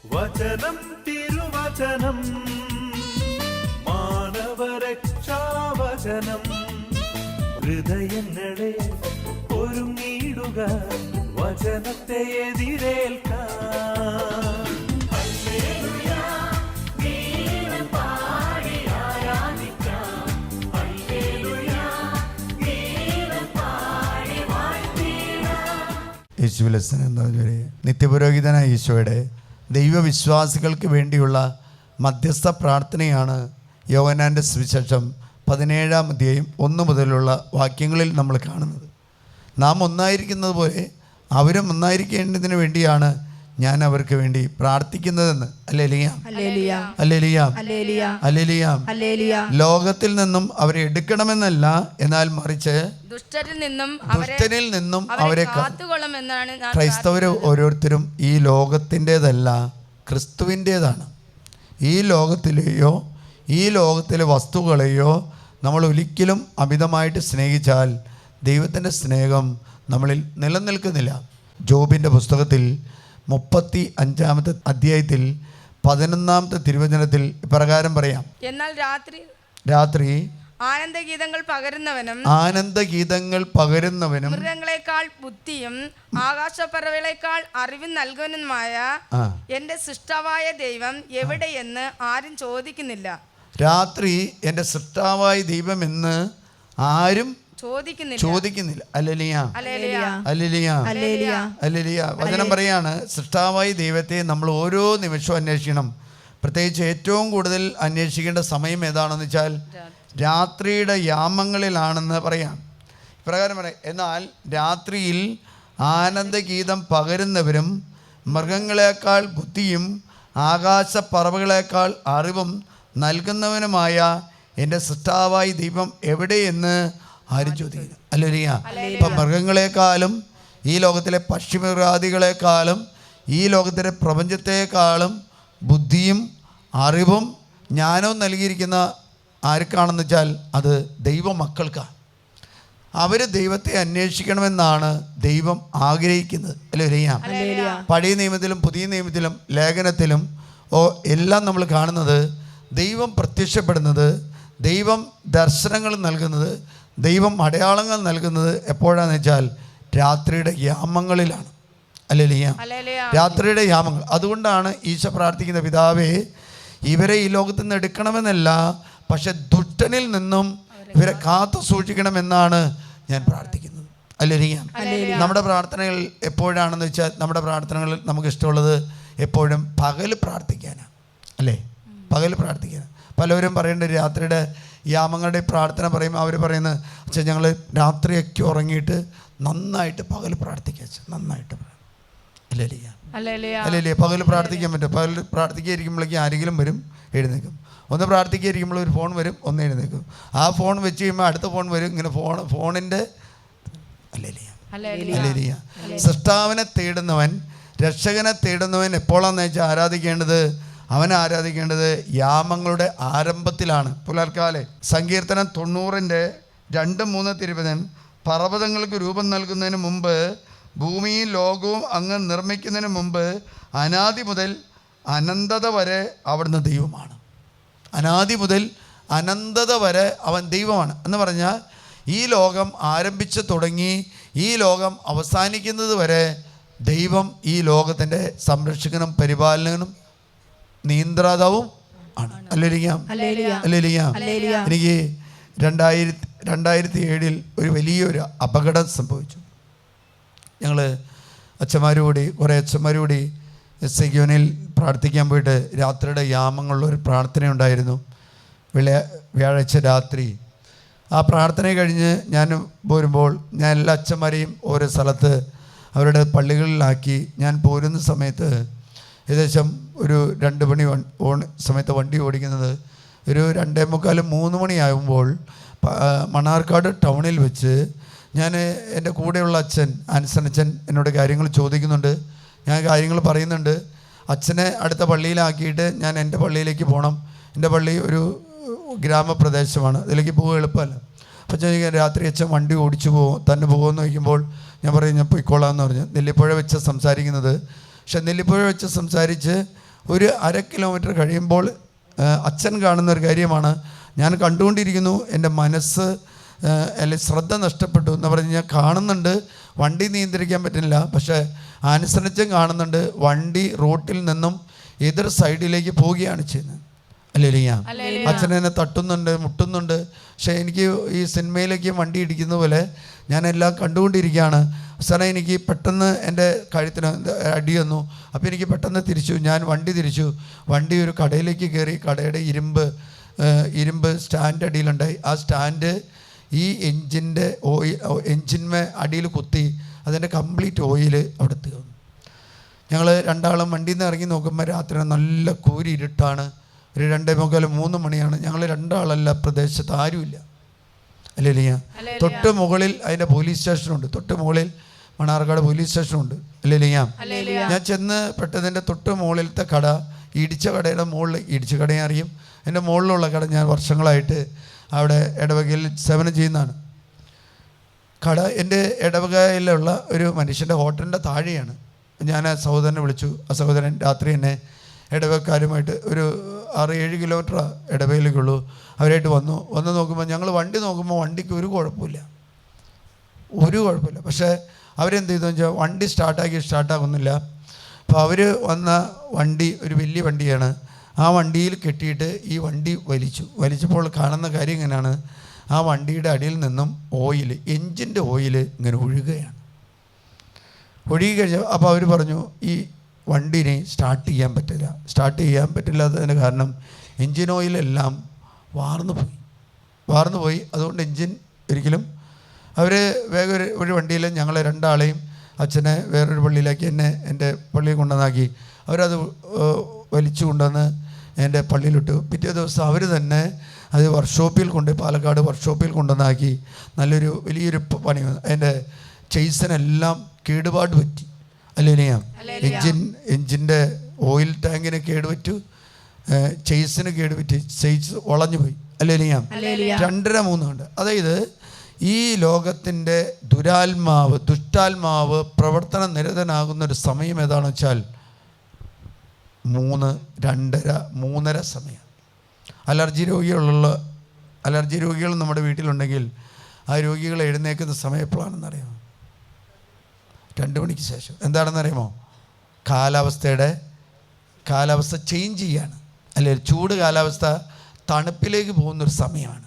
വചനം തിരുവചനം മാനവരക്ഷാവചനം ഹൃദയങ്ങളെ ഒരുങ്ങിയിടുക വചനത്തെ എതിരേൽക്കാൻ. യേശുവിലെ സ്നേഹമുള്ളവരെ, നിത്യപുരോഹിതനായ ഈശോയുടെ ദൈവവിശ്വാസികൾക്ക് വേണ്ടിയുള്ള മധ്യസ്ഥ പ്രാർത്ഥനയാണ് യോഹന്നാൻ്റെ സുവിശേഷം 17-ാം അധ്യായം 1 മുതലുള്ള വാക്യങ്ങളിൽ നമ്മൾ കാണുന്നത്. നാം ഒന്നായിരിക്കുന്നത് പോലെ അവരും ഒന്നായിരിക്കേണ്ടതിന് വേണ്ടിയാണ് ഞാൻ അവർക്ക് വേണ്ടി പ്രാർത്ഥിക്കുന്നതെന്ന്. ലോകത്തിൽ നിന്നും അവരെ എടുക്കണമെന്നല്ല, എന്നാൽ മറിച്ച് ദുഷ്ടനിൽ നിന്നും അവരെ കാത്തുകൊള്ളുമെന്നാണ്. ക്രൈസ്തവർ ഓരോരുത്തരും ഈ ലോകത്തിൻ്റെതല്ല, ക്രിസ്തുവിൻ്റേതാണ്. ഈ ലോകത്തിലെയോ ഈ ലോകത്തിലെ വസ്തുക്കളെയോ നമ്മൾ ഒരിക്കലും അമിതമായിട്ട് സ്നേഹിച്ചാൽ ദൈവത്തിൻ്റെ സ്നേഹം നമ്മളിൽ നിലനിൽക്കുന്നില്ല. ജോബിൻ്റെ പുസ്തകത്തിൽ 35-ാമത്തെ അധ്യായത്തിൽ 11-ാമത്തെ തിരുവചനത്തിൽ ഇപ്രകാരം പറയാം: എന്നാൽ രാത്രി ആനന്ദഗീതങ്ങൾ പകരുന്നവനും മൃഗങ്ങളെക്കാൾ ബുദ്ധിയും ആകാശപ്പറവകളെക്കാൾ അറിവും നൽകുന്നതുമായ എന്റെ സൃഷ്ടാവായ ദൈവം എവിടെയെന്ന് ആരും ചോദിക്കുന്നില്ല. രാത്രി എൻ്റെ സൃഷ്ടാവായ ദൈവം എന്ന് ആരും ചോദിക്കുന്നില്ല. വചനം പറയാണ്, സൃഷ്ടാവായ ദൈവത്തെ നമ്മൾ ഓരോ നിമിഷവും അന്വേഷിക്കണം. പ്രത്യേകിച്ച് ഏറ്റവും കൂടുതൽ അന്വേഷിക്കേണ്ട സമയം ഏതാണെന്ന് വെച്ചാൽ രാത്രിയുടെ യാമങ്ങളിലാണെന്ന് പറയാം. ഇപ്രകാരം പറയാം: എന്നാൽ രാത്രിയിൽ ആനന്ദഗീതം പകരുന്നവരും മൃഗങ്ങളെക്കാൾ ബുദ്ധിയും ആകാശപ്പറവകളെക്കാൾ അറിവും നൽകുന്നവനുമായ എൻ്റെ സൃഷ്ടാവായ ദൈവം എവിടെയെന്ന് ആരും ചോദിക്കുന്നു. ഇപ്പം മൃഗങ്ങളെക്കാളും ഈ ലോകത്തിലെ പക്ഷിമൃഗാദികളെക്കാളും ഈ ലോകത്തിലെ പ്രപഞ്ചത്തെക്കാളും ബുദ്ധിയും അറിവും ജ്ഞാനവും നൽകിയിരിക്കുന്ന ആർക്കാണെന്ന് വെച്ചാൽ അത് ദൈവമക്കൾക്കാണ്. അവർ ദൈവത്തെ അന്വേഷിക്കണമെന്നാണ് ദൈവം ആഗ്രഹിക്കുന്നത്. പഴയ നിയമത്തിലും പുതിയ നിയമത്തിലും ലേഖനത്തിലും എല്ലാം നമ്മൾ കാണുന്നത് ദൈവം പ്രത്യക്ഷപ്പെടുന്നത്, ദൈവം ദർശനങ്ങൾ നൽകുന്നത്, ദൈവം അടയാളങ്ങൾ നൽകുന്നത് എപ്പോഴാണെന്ന് വെച്ചാൽ രാത്രിയുടെ യാമങ്ങളിലാണ്. രാത്രിയുടെ യാമങ്ങൾ. അതുകൊണ്ടാണ് ഈശോ പ്രാർത്ഥിക്കുന്ന: പിതാവേ, ഇവരെ ഈ ലോകത്ത് നിന്ന് എടുക്കണമെന്നല്ല, പക്ഷെ ദുഷ്ടനിൽ നിന്നും ഇവരെ കാത്തു സൂക്ഷിക്കണമെന്നാണ് ഞാൻ പ്രാർത്ഥിക്കുന്നത്. നമ്മുടെ പ്രാർത്ഥനകൾ എപ്പോഴാണെന്ന് വെച്ചാൽ നമ്മുടെ പ്രാർത്ഥനകളിൽ നമുക്ക് ഇഷ്ടമുള്ളത് എപ്പോഴും പകൽ പ്രാർത്ഥിക്കാനാണ്. പകൽ പ്രാർത്ഥിക്കാൻ. പലവരും പറയേണ്ടത് രാത്രിയുടെ യാമങ്ങളുടെ പ്രാർത്ഥന പറയുമ്പോൾ അവർ പറയുന്നത്, അച്ഛാ ഞങ്ങൾ രാത്രിയൊക്കെ ഉറങ്ങിയിട്ട് നന്നായിട്ട് പകൽ പ്രാർത്ഥിക്കുക. നന്നായിട്ട് പകൽ പ്രാർത്ഥിക്കാൻ പറ്റും. പകൽ പ്രാർത്ഥിക്കാതിരിക്കുമ്പോഴേക്കും ആരെങ്കിലും വരും, എഴുന്നേക്കും. ഒന്ന് പ്രാർത്ഥിക്കാതിരിക്കുമ്പോൾ ഒരു ഫോൺ വരും, ഒന്ന് എഴുന്നേക്കും. ആ ഫോൺ വെച്ച് കഴിയുമ്പോൾ അടുത്ത ഫോൺ വരും. ഇങ്ങനെ ഫോണിൻ്റെ സൃഷ്ടാവിനെ തേടുന്നവൻ, രക്ഷകനെ തേടുന്നവൻ എപ്പോഴാണെന്ന് വെച്ചാൽ അവൻ ആരാധിക്കേണ്ടത് യാമങ്ങളുടെ ആരംഭത്തിലാണ്, പുലർക്കാലെ. സങ്കീർത്തനം 90-ന്റെ 2-3 തിരുവചനം: പർവ്വതങ്ങൾക്ക് രൂപം നൽകുന്നതിന് മുമ്പ്, ഭൂമിയും ലോകവും അങ്ങ് നിർമ്മിക്കുന്നതിന് മുമ്പ്, അനാദി മുതൽ അനന്തത വരെ അവിടുന്ന് ദൈവമാണ്. അനാദി മുതൽ അനന്തത വരെ അവൻ ദൈവമാണ് എന്ന് പറഞ്ഞാൽ ഈ ലോകം ആരംഭിച്ച് തുടങ്ങി ഈ ലോകം അവസാനിക്കുന്നത് വരെ ദൈവം ഈ ലോകത്തിൻ്റെ സംരക്ഷകനും പരിപാലകനും നിയന്ത്രാതാവും ആണ്. എനിക്ക് 2007 ഒരു വലിയൊരു അപകടം സംഭവിച്ചു. ഞങ്ങൾ കുറേ അച്ഛന്മാരുകൂടി സെഗ്യോനിൽ പ്രാർത്ഥിക്കാൻ പോയിട്ട് രാത്രിയുടെ യാമങ്ങളിലൊരു പ്രാർത്ഥനയുണ്ടായിരുന്നു. വ്യാഴാഴ്ച രാത്രി ആ പ്രാർത്ഥന കഴിഞ്ഞ് ഞാൻ പോരുമ്പോൾ ഞാൻ എല്ലാ അച്ഛന്മാരെയും ഓരോ സ്ഥലത്ത് അവരുടെ പള്ളികളിലാക്കി ഞാൻ പോരുന്ന സമയത്ത് ഏകദേശം ഒരു 2 മണി സമയത്ത് വണ്ടി ഓടിക്കുന്നത് ഒരു 2:45-3 മണിയാകുമ്പോൾ മണ്ണാർക്കാട് ടൗണിൽ വെച്ച് ഞാൻ എൻ്റെ കൂടെയുള്ള അച്ഛൻ ആൻസൺ എന്നോട് കാര്യങ്ങൾ ചോദിക്കുന്നുണ്ട്. ഞാൻ കാര്യങ്ങൾ പറയുന്നുണ്ട്. അച്ഛനെ അടുത്ത പള്ളിയിലാക്കിയിട്ട് ഞാൻ എൻ്റെ പള്ളിയിലേക്ക് പോകണം. എൻ്റെ പള്ളി ഒരു ഗ്രാമപ്രദേശമാണ്, അതിലേക്ക് പോകുക എളുപ്പമല്ല. അപ്പോൾ ഞാൻ രാത്രി അച്ഛൻ വണ്ടി ഓടിച്ചു തന്നെ പോകുമെന്ന് ചോദിക്കുമ്പോൾ ഞാൻ പറയും ഞാൻ പോയിക്കോളാമെന്ന് പറഞ്ഞു. നെല്ലിപ്പുഴ വെച്ച് സംസാരിക്കുന്നത്. പക്ഷെ നെല്ലിപ്പുഴ വെച്ച് സംസാരിച്ച് ഒരു 1/2 കിലോമീറ്റർ കഴിയുമ്പോൾ അച്ഛൻ കാണുന്ന ഒരു കാര്യമാണ്, ഞാൻ കണ്ടുകൊണ്ടിരിക്കുന്നു, എൻ്റെ മനസ്സ് അല്ലെങ്കിൽ ശ്രദ്ധ നഷ്ടപ്പെട്ടു എന്ന് പറഞ്ഞ് ഞാൻ കാണുന്നുണ്ട്, വണ്ടി നിയന്ത്രിക്കാൻ പറ്റുന്നില്ല, പക്ഷേ അനുസരിച്ചും കാണുന്നുണ്ട് വണ്ടി റോട്ടിൽ നിന്നും എതിർ സൈഡിലേക്ക് പോവുകയാണ് ചെയ്യുന്നത്. അല്ലേലിയ. അച്ഛൻ എന്നെ തട്ടുന്നുണ്ട്, മുട്ടുന്നുണ്ട്. പക്ഷേ എനിക്ക് ഈ സിനിമയിലേക്ക് വണ്ടി ഇടിക്കുന്ന പോലെ ഞാനെല്ലാം കണ്ടുകൊണ്ടിരിക്കുകയാണ്. അവസാനം എനിക്ക് പെട്ടെന്ന് എൻ്റെ കഴുത്തിന് അടി വന്നു. അപ്പോൾ എനിക്ക് പെട്ടെന്ന് തിരിച്ചു, ഞാൻ വണ്ടി തിരിച്ചു. വണ്ടി ഒരു കടയിലേക്ക് കയറി. കടയുടെ ഇരുമ്പ് സ്റ്റാൻഡ് അടിയിലുണ്ടായി. ആ സ്റ്റാൻഡ് ഈ എൻജിന്മേ അടിയിൽ കുത്തി അതിൻ്റെ കംപ്ലീറ്റ് ഓയിൽ അവിടെ തീർന്നു. ഞങ്ങൾ രണ്ടാളും വണ്ടിയിൽ നിന്ന് ഇറങ്ങി നോക്കുമ്പോൾ രാത്രി നല്ല കൂരി ഇരുട്ടാണ്. ഒരു 2:45 മണിയാണ്. ഞങ്ങൾ രണ്ടാളല്ല, പ്രദേശത്ത് ആരുമില്ല. അല്ലേലിയ. തൊട്ട് മുകളിൽ അതിൻ്റെ പോലീസ് സ്റ്റേഷനുണ്ട്, തൊട്ട് മുകളിൽ മണ്ണാർക്കാട് പോലീസ് സ്റ്റേഷനുണ്ട്. അല്ലേലിയ. ഞാൻ ചെന്ന് പെട്ടതിൻ്റെ തൊട്ട് മുകളിലത്തെ കട, ഇടിച്ച കടയുടെ മുകളിൽ, ഇടിച്ച കടയെ അറിയും, എൻ്റെ മുകളിലുള്ള കട ഞാൻ വർഷങ്ങളായിട്ട് അവിടെ ഇടവകയിൽ സേവനം ചെയ്യുന്നതാണ്. കട എൻ്റെ ഇടവകയിലുള്ള ഒരു മനുഷ്യൻ്റെ ഹോട്ടലിൻ്റെ താഴെയാണ്. ഞാൻ ആ സഹോദരനെ വിളിച്ചു. ആ സഹോദരൻ രാത്രി എന്നെ ഇടവക്കാരുമായിട്ട് ഒരു 6-7 കിലോമീറ്റർ ഇടവയിലേക്കുള്ളൂ, അവരായിട്ട് വന്ന് നോക്കുമ്പോൾ ഞങ്ങൾ വണ്ടി നോക്കുമ്പോൾ വണ്ടിക്ക് ഒരു കുഴപ്പമില്ല. പക്ഷേ അവരെന്ത് ചെയ്തെന്ന് വെച്ചാൽ വണ്ടി സ്റ്റാർട്ടാകുന്നില്ല. അപ്പോൾ അവർ വന്ന വണ്ടി ഒരു വലിയ വണ്ടിയാണ്. ആ വണ്ടിയിൽ കെട്ടിയിട്ട് ഈ വണ്ടി വലിച്ചപ്പോൾ കാണുന്ന കാര്യം ഇങ്ങനെയാണ്, ആ വണ്ടിയുടെ അടിയിൽ നിന്നും ഓയിൽ, എൻജിൻ്റെ ഓയിൽ ഇങ്ങനെ ഒഴുകുകയാണ്. ഒഴുകി കഴിഞ്ഞാൽ അപ്പോൾ അവർ പറഞ്ഞു ഈ വണ്ടിനെ സ്റ്റാർട്ട് ചെയ്യാൻ പറ്റില്ലാത്തതിന് കാരണം എൻജിൻ ഓയിലെല്ലാം വാർന്നു പോയി. അതുകൊണ്ട് എൻജിൻ ഒരിക്കലും അവർ വേഗം ഒരു വണ്ടിയിൽ ഞങ്ങളെ രണ്ടാളെയും അച്ഛനെ വേറൊരു പള്ളിയിലാക്കി, എന്നെ എൻ്റെ പള്ളിയിൽ കൊണ്ടുവന്നാക്കി. അവരത് വലിച്ചു കൊണ്ടുവന്ന് എൻ്റെ പള്ളിയിലിട്ടു. പിറ്റേ ദിവസം അവർ തന്നെ അത് പാലക്കാട് വർക്ക്ഷോപ്പിൽ കൊണ്ടുവന്നാക്കി. വലിയൊരു പണി. അതിൻ്റെ ചെയ്സനെല്ലാം കേടുപാട് പറ്റി. അല്ലേലിയ. എൻജിൻ്റെ ഓയിൽ ടാങ്കിന് കേടുപറ്റു, ചെയ്സിന് കേടുപറ്റി, ചെയ്സ് വളഞ്ഞു പോയി. അല്ലേലിയ. 2.5-3 ഉണ്ട്. അതായത് ഈ ലോകത്തിൻ്റെ ദുഷ്ടാത്മാവ് പ്രവർത്തന നിരതനാകുന്നൊരു സമയം ഏതാണെന്ന് വെച്ചാൽ 3-2:30 സമയം. അലർജി രോഗികൾ നമ്മുടെ വീട്ടിലുണ്ടെങ്കിൽ ആ രോഗികൾ എഴുന്നേൽക്കുന്ന സമയം എപ്പോഴാണെന്നറിയാമോ? 2 മണിക്ക് ശേഷം. എന്താണെന്നറിയാമോ? കാലാവസ്ഥ ചേഞ്ച് ചെയ്യാണ്. അല്ലെ, ചൂട് കാലാവസ്ഥ തണുപ്പിലേക്ക് പോകുന്നൊരു സമയമാണ്.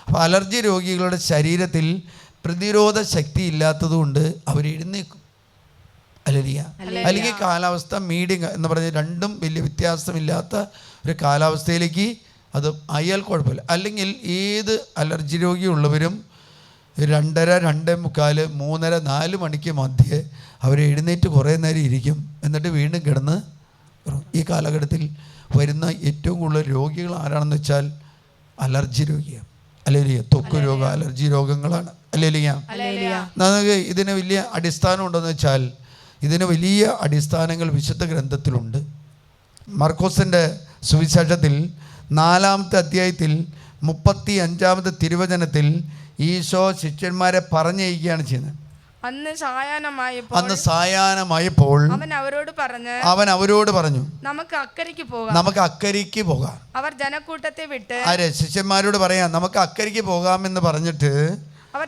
അപ്പോൾ അലർജി രോഗികളുടെ ശരീരത്തിൽ പ്രതിരോധ ശക്തി ഇല്ലാത്തതുകൊണ്ട് അവർ എഴുന്നേക്കും. അല്ലെങ്കിൽ കാലാവസ്ഥ മീഡിയം എന്ന് പറഞ്ഞാൽ രണ്ടും വലിയ വ്യത്യാസമില്ലാത്ത ഒരു കാലാവസ്ഥയിലേക്ക് അത് ആയാൽ കുഴപ്പമില്ല. അല്ലെങ്കിൽ ഏത് അലർജി രോഗിയുള്ളവരും 2:30, 2:45, 3:30, 4 മണിക്ക് മധ്യേ അവർ എഴുന്നേറ്റ് കുറേ നേരം ഇരിക്കും, എന്നിട്ട് വീണ്ടും കിടന്ന്. ഈ കാലഘട്ടത്തിൽ വരുന്ന ഏറ്റവും കൂടുതൽ രോഗികൾ ആരാണെന്ന് വെച്ചാൽ അലർജി രോഗിയാണ്. അല്ലേലിയ. ത്വക്ക് രോഗം, അലർജി രോഗങ്ങളാണ്. അല്ലേലിയ. നമുക്ക് ഇതിന് വലിയ അടിസ്ഥാനം ഉണ്ടെന്ന് വെച്ചാൽ ഇതിന് വലിയ അടിസ്ഥാനങ്ങൾ വിശുദ്ധ ഗ്രന്ഥത്തിലുണ്ട്. മർക്കോസിൻ്റെ സുവിശേഷത്തിൽ 4-ാമത്തെ അധ്യായത്തിൽ 35-ാമത്തെ തിരുവചനത്തിൽ ഈശോ ശിഷ്യന്മാരെ പറഞ്ഞയക്കുകയാണ് ചെയ്യുന്നത്. അന്ന് സായാഹ്നമായപ്പോൾ അവൻ അവരോട് പറഞ്ഞു, നമുക്ക് അക്കരയ്ക്ക് പോകാം. അവർ ജനക്കൂട്ടത്തെ വിട്ട്, ശിഷ്യന്മാരോട് പറയാം നമുക്ക് അക്കരയ്ക്ക് പോകാമെന്ന് പറഞ്ഞിട്ട് അവർ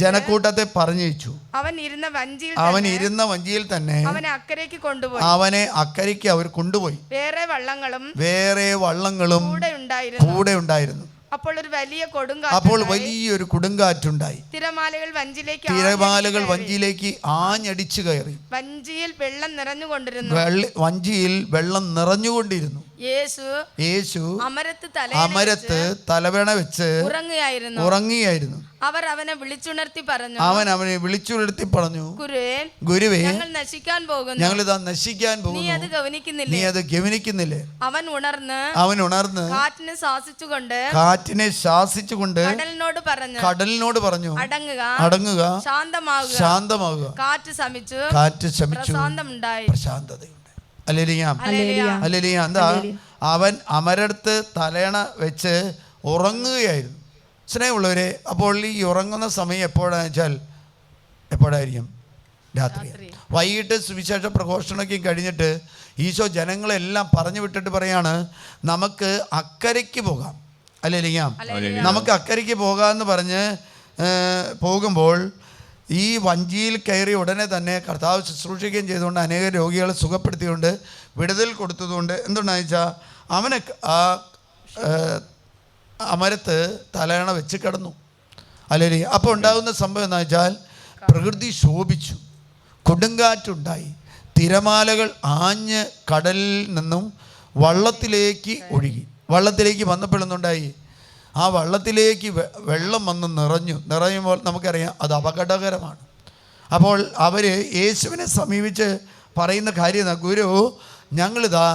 ജനക്കൂട്ടത്തെ പറഞ്ഞയച്ചു. അവൻ ഇരുന്ന വഞ്ചിയിൽ തന്നെ അവനെ അക്കരയ്ക്ക് അവർ കൊണ്ടുപോയി. വേറെ വള്ളങ്ങളും കൂടെ ഉണ്ടായിരുന്നു. അപ്പോൾ വലിയൊരു കൊടുങ്കാറ്റുണ്ടായി. തിരമാലകൾ വഞ്ചിയിലേക്ക് ആഞ്ഞടിച്ചു കയറി. വഞ്ചിയിൽ വെള്ളം നിറഞ്ഞുകൊണ്ടിരുന്നു. യേശു അമരത്ത് തലവേണ വെച്ച് ഉറങ്ങിയായിരുന്നു. അവർ അവനെ വിളിച്ചുണർത്തി പറഞ്ഞു, ഗുരുവേ, ഞങ്ങളിതാ നശിക്കാൻ പോകുന്നു, നീ അത് ഗവനിക്കുന്നില്ലേ? അവൻ ഉണർന്ന് കാറ്റിനെ ശാസിച്ചുകൊണ്ട് കടലിനോട് പറഞ്ഞു, അടങ്ങുക, ശാന്തമാകുക. കാറ്റ് ശമിച്ചു, പ്രശാന്തതയുണ്ട്. അല്ലേലിയ. എന്താ? അവൻ അമരത്ത് തലേണ വെച്ച് ഉറങ്ങുകയായിരുന്നു. സ്നേഹമുള്ളവരെ, അപ്പോൾ ഈ ഉറങ്ങുന്ന സമയം എപ്പോഴാണെന്ന് വെച്ചാൽ എപ്പോഴായിരിക്കും? രാത്രി. വൈകിട്ട് സുവിശേഷ പ്രഘോഷണമൊക്കെ കഴിഞ്ഞിട്ട് ഈശോ ജനങ്ങളെല്ലാം പറഞ്ഞു വിട്ടിട്ട് പറയാണ്, നമുക്ക് അക്കരയ്ക്ക് പോകാം. അല്ലേലിയാം, നമുക്ക് അക്കരയ്ക്ക് പോകാമെന്ന് പറഞ്ഞ് പോകുമ്പോൾ ഈ വഞ്ചിയിൽ കയറി ഉടനെ തന്നെ കർത്താവ് ശുശ്രൂഷിക്കുകയും ചെയ്തുകൊണ്ട് അനേക രോഗികളെ സുഖപ്പെടുത്തിക്കൊണ്ട് വിടുതൽ കൊടുത്തതുകൊണ്ട് എന്തുണ്ടാണെന്ന് വെച്ചാൽ അവനെ ആ അമരത്ത് തലയണ വെച്ച് കിടന്നു. അല്ലേ? അപ്പോൾ ഉണ്ടാകുന്ന സംഭവം എന്താ വെച്ചാൽ പ്രകൃതി ശോഭിച്ചു, കൊടുങ്കാറ്റുണ്ടായി, തിരമാലകൾ ആഞ്ഞ് കടലിൽ നിന്നും വള്ളത്തിലേക്ക് ഒഴുകി. വള്ളത്തിലേക്ക് വന്നപ്പോഴൊന്നുണ്ടായി, ആ വള്ളത്തിലേക്ക് വെള്ളം വന്ന് നിറയുമ്പോൾ നമുക്കറിയാം അത് അപകടകരമാണ്. അപ്പോൾ അവർ യേശുവിനെ സമീപിച്ച് പറയുന്ന കാര്യം, ഗുരു, ഞങ്ങളിതാ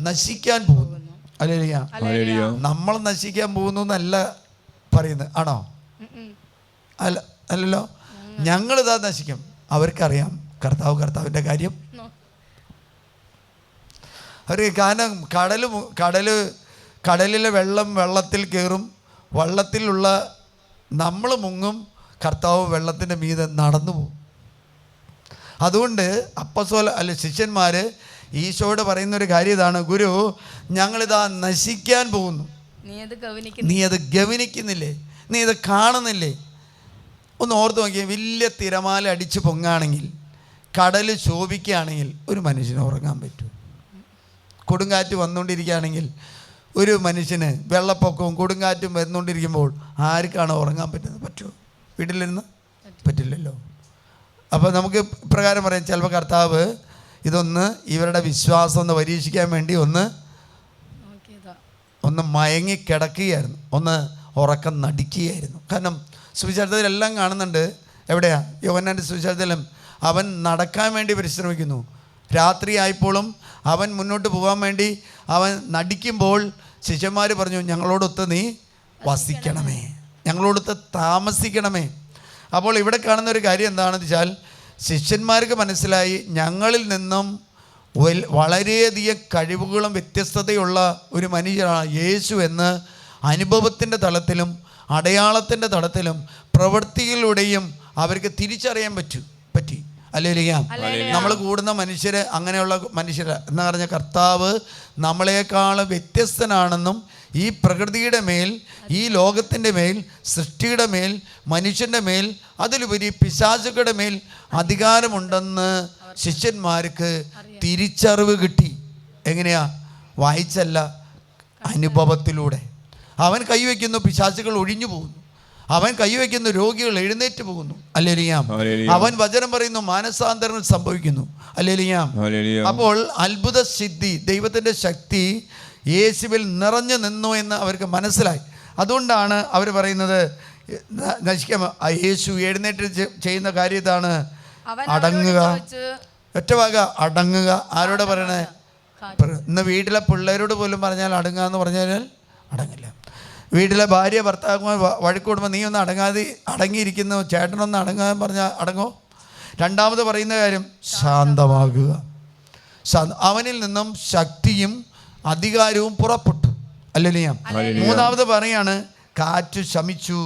നശിക്കാൻ പോകുന്നു. അല്ലേലിയ, നമ്മൾ നശിക്കാൻ പോകുന്നു എന്നല്ല പറയുന്നത്, ആണോ? അല്ലല്ലോ, ഞങ്ങളിതാ നശിക്കും. അവർക്കറിയാം കർത്താവിൻ്റെ കാര്യം. അവർക്ക് കാരണം കടലിലെ വെള്ളത്തിൽ കയറും, വള്ളത്തിലുള്ള നമ്മൾ മുങ്ങും, കർത്താവ് വെള്ളത്തിൻ്റെ മീതെ നടന്നു പോകും. അതുകൊണ്ട് ശിഷ്യന്മാർ ഈശോയോട് പറയുന്നൊരു കാര്യം ഇതാണ്, ഗുരു, ഞങ്ങളിതാ നശിക്കാൻ പോകുന്നു. നീ അത് ഗവനിക്കുന്നില്ലേ? നീ ഇത് കാണുന്നില്ലേ? ഒന്ന് ഓർത്ത് നോക്കിയേ, വലിയ തിരമാല അടിച്ച് പൊങ്ങാണെങ്കിൽ, കടൽ ശോഭിക്കുകയാണെങ്കിൽ ഒരു മനുഷ്യന് ഉറങ്ങാൻ പറ്റും. കൊടുങ്കാറ്റ് വന്നുകൊണ്ടിരിക്കുകയാണെങ്കിൽ ഒരു മനുഷ്യന്, വെള്ളപ്പൊക്കവും കൊടുങ്കാറ്റും വരുന്നുകൊണ്ടിരിക്കുമ്പോൾ ആർക്കാണ് ഉറങ്ങാൻ പറ്റുന്നത്? പറ്റുമോ? വീട്ടിലിരുന്ന് പറ്റില്ലല്ലോ. അപ്പോൾ നമുക്ക് ഇപ്രകാരം പറയാം, ചിലപ്പോൾ കർത്താവ് ഇതൊന്ന് ഇവരുടെ വിശ്വാസം ഒന്ന് പരീക്ഷിക്കാൻ വേണ്ടി ഒന്ന് മയങ്ങി കിടക്കുകയായിരുന്നു, ഒന്ന് ഉറക്കം നടിക്കുകയായിരുന്നു. കാരണം സുവിശേഷത്തിലെല്ലാം കാണുന്നുണ്ട്. എവിടെയാ? യോഹന്നാൻ്റെ സുവിശേഷത്തിലും അവൻ നടക്കാൻ വേണ്ടി പരിശ്രമിക്കുന്നു. രാത്രിയായപ്പോഴും അവൻ മുന്നോട്ട് പോകാൻ വേണ്ടി അവൻ നടിക്കുമ്പോൾ ശിഷ്യന്മാർ പറഞ്ഞു, ഞങ്ങളോടൊത്ത് നീ വസിക്കണമേ, ഞങ്ങളോടൊത്ത് താമസിക്കണമേ. അപ്പോൾ ഇവിടെ കാണുന്ന ഒരു കാര്യം എന്താണെന്ന് വെച്ചാൽ, ശിഷ്യന്മാർക്ക് മനസ്സിലായി ഞങ്ങളിൽ നിന്നും വളരെയധികം കഴിവുകളും വ്യത്യസ്തതയുള്ള ഒരു മനുഷ്യനാണ് യേശു എന്ന് അനുഭവത്തിൻ്റെ തലത്തിലും അടയാളത്തിൻ്റെ തലത്തിലും പ്രവൃത്തിയിലൂടെയും അവർക്ക് തിരിച്ചറിയാൻ പറ്റി. അല്ലേലിയാ, നമ്മൾ കൂടുന്ന മനുഷ്യർ അങ്ങനെയുള്ള മനുഷ്യർ എന്ന് പറഞ്ഞ കർത്താവ് നമ്മളെക്കാളും വ്യത്യസ്തനാണെന്നും ഈ പ്രകൃതിയുടെ മേൽ, ഈ ലോകത്തിൻ്റെ മേൽ, സൃഷ്ടിയുടെ മേൽ, മനുഷ്യൻ്റെ മേൽ, അതിലുപരി പിശാചുക്കളുടെ മേൽ അധികാരമുണ്ടെന്ന് ശിഷ്യന്മാർക്ക് തിരിച്ചറിവ് കിട്ടി. എങ്ങനെയാ? വായിച്ചല്ല, അനുഭവത്തിലൂടെ. അവൻ കൈവയ്ക്കുന്നു, പിശാചുകൾ ഒഴിഞ്ഞു പോകുന്നു. അവൻ കൈവയ്ക്കുന്നു, രോഗികൾ എഴുന്നേറ്റ് പോകുന്നു. അല്ലേലിയാം. അവൻ വചനം പറയുന്നു, മാനസാന്തരം സംഭവിക്കുന്നു. അല്ലേലിയാം. അപ്പോൾ അത്ഭുത സിദ്ധി, ദൈവത്തിൻ്റെ ശക്തി യേശുവിൽ നിറഞ്ഞു നിന്നു എന്ന് അവർക്ക് മനസ്സിലായി. അതുകൊണ്ടാണ് അവർ പറയുന്നത്, നശിക്കാൻ യേശു എഴുന്നേറ്റ് ചെയ്യുന്ന കാര്യം ഇതാണ്, അടങ്ങുക. ഒറ്റവാക അടങ്ങുക. ആരോട് പറയണേ? ഇന്ന് വീട്ടിലെ പിള്ളേരോട് പോലും പറഞ്ഞാൽ അടങ്ങുക എന്ന് പറഞ്ഞാൽ അടങ്ങില്ല. വീട്ടിലെ ഭാര്യ ഭർത്താക്കന്മാർ വഴക്കൂടുമ്പോൾ നീ ഒന്ന് അടങ്ങിയിരിക്കുന്നു, ചേട്ടനൊന്ന് അടങ്ങാൻ പറഞ്ഞാൽ അടങ്ങോ? രണ്ടാമത് പറയുന്ന കാര്യം ശാന്തമാകുക. അവനിൽ നിന്നും ശക്തിയും അധികാരവും പുറപ്പെട്ടു. അല്ലേലിയാ. മൂന്നാമത് പറയാണ്, കാറ്റ് ശമിച്ചു,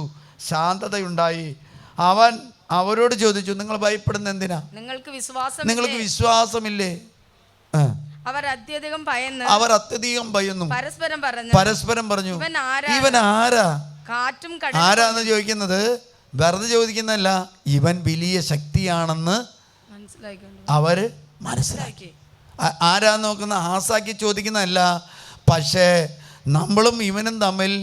ശാന്തതയുണ്ടായി. അവൻ അവരോട് ചോദിച്ചു, നിങ്ങൾ ഭയപ്പെടുന്ന എന്തിനാ? നിങ്ങൾക്ക് വിശ്വാസമില്ലേ? അവർ അത്യധികം ഭയന്നു പരസ്പരം പറഞ്ഞു, ഇവൻ ആരാ? ആരാന്ന് ചോദിക്കുന്നത് വെറുതെ ചോദിക്കുന്നതല്ല, ഇവൻ വലിയ ശക്തിയാണെന്ന് അവര് മനസ്സിലാക്കി. ആരാന്ന് നോക്കുന്ന ആസാക്കി ചോദിക്കുന്നതല്ല. പക്ഷേ നമ്മളും ഇവനും തമ്മിൽ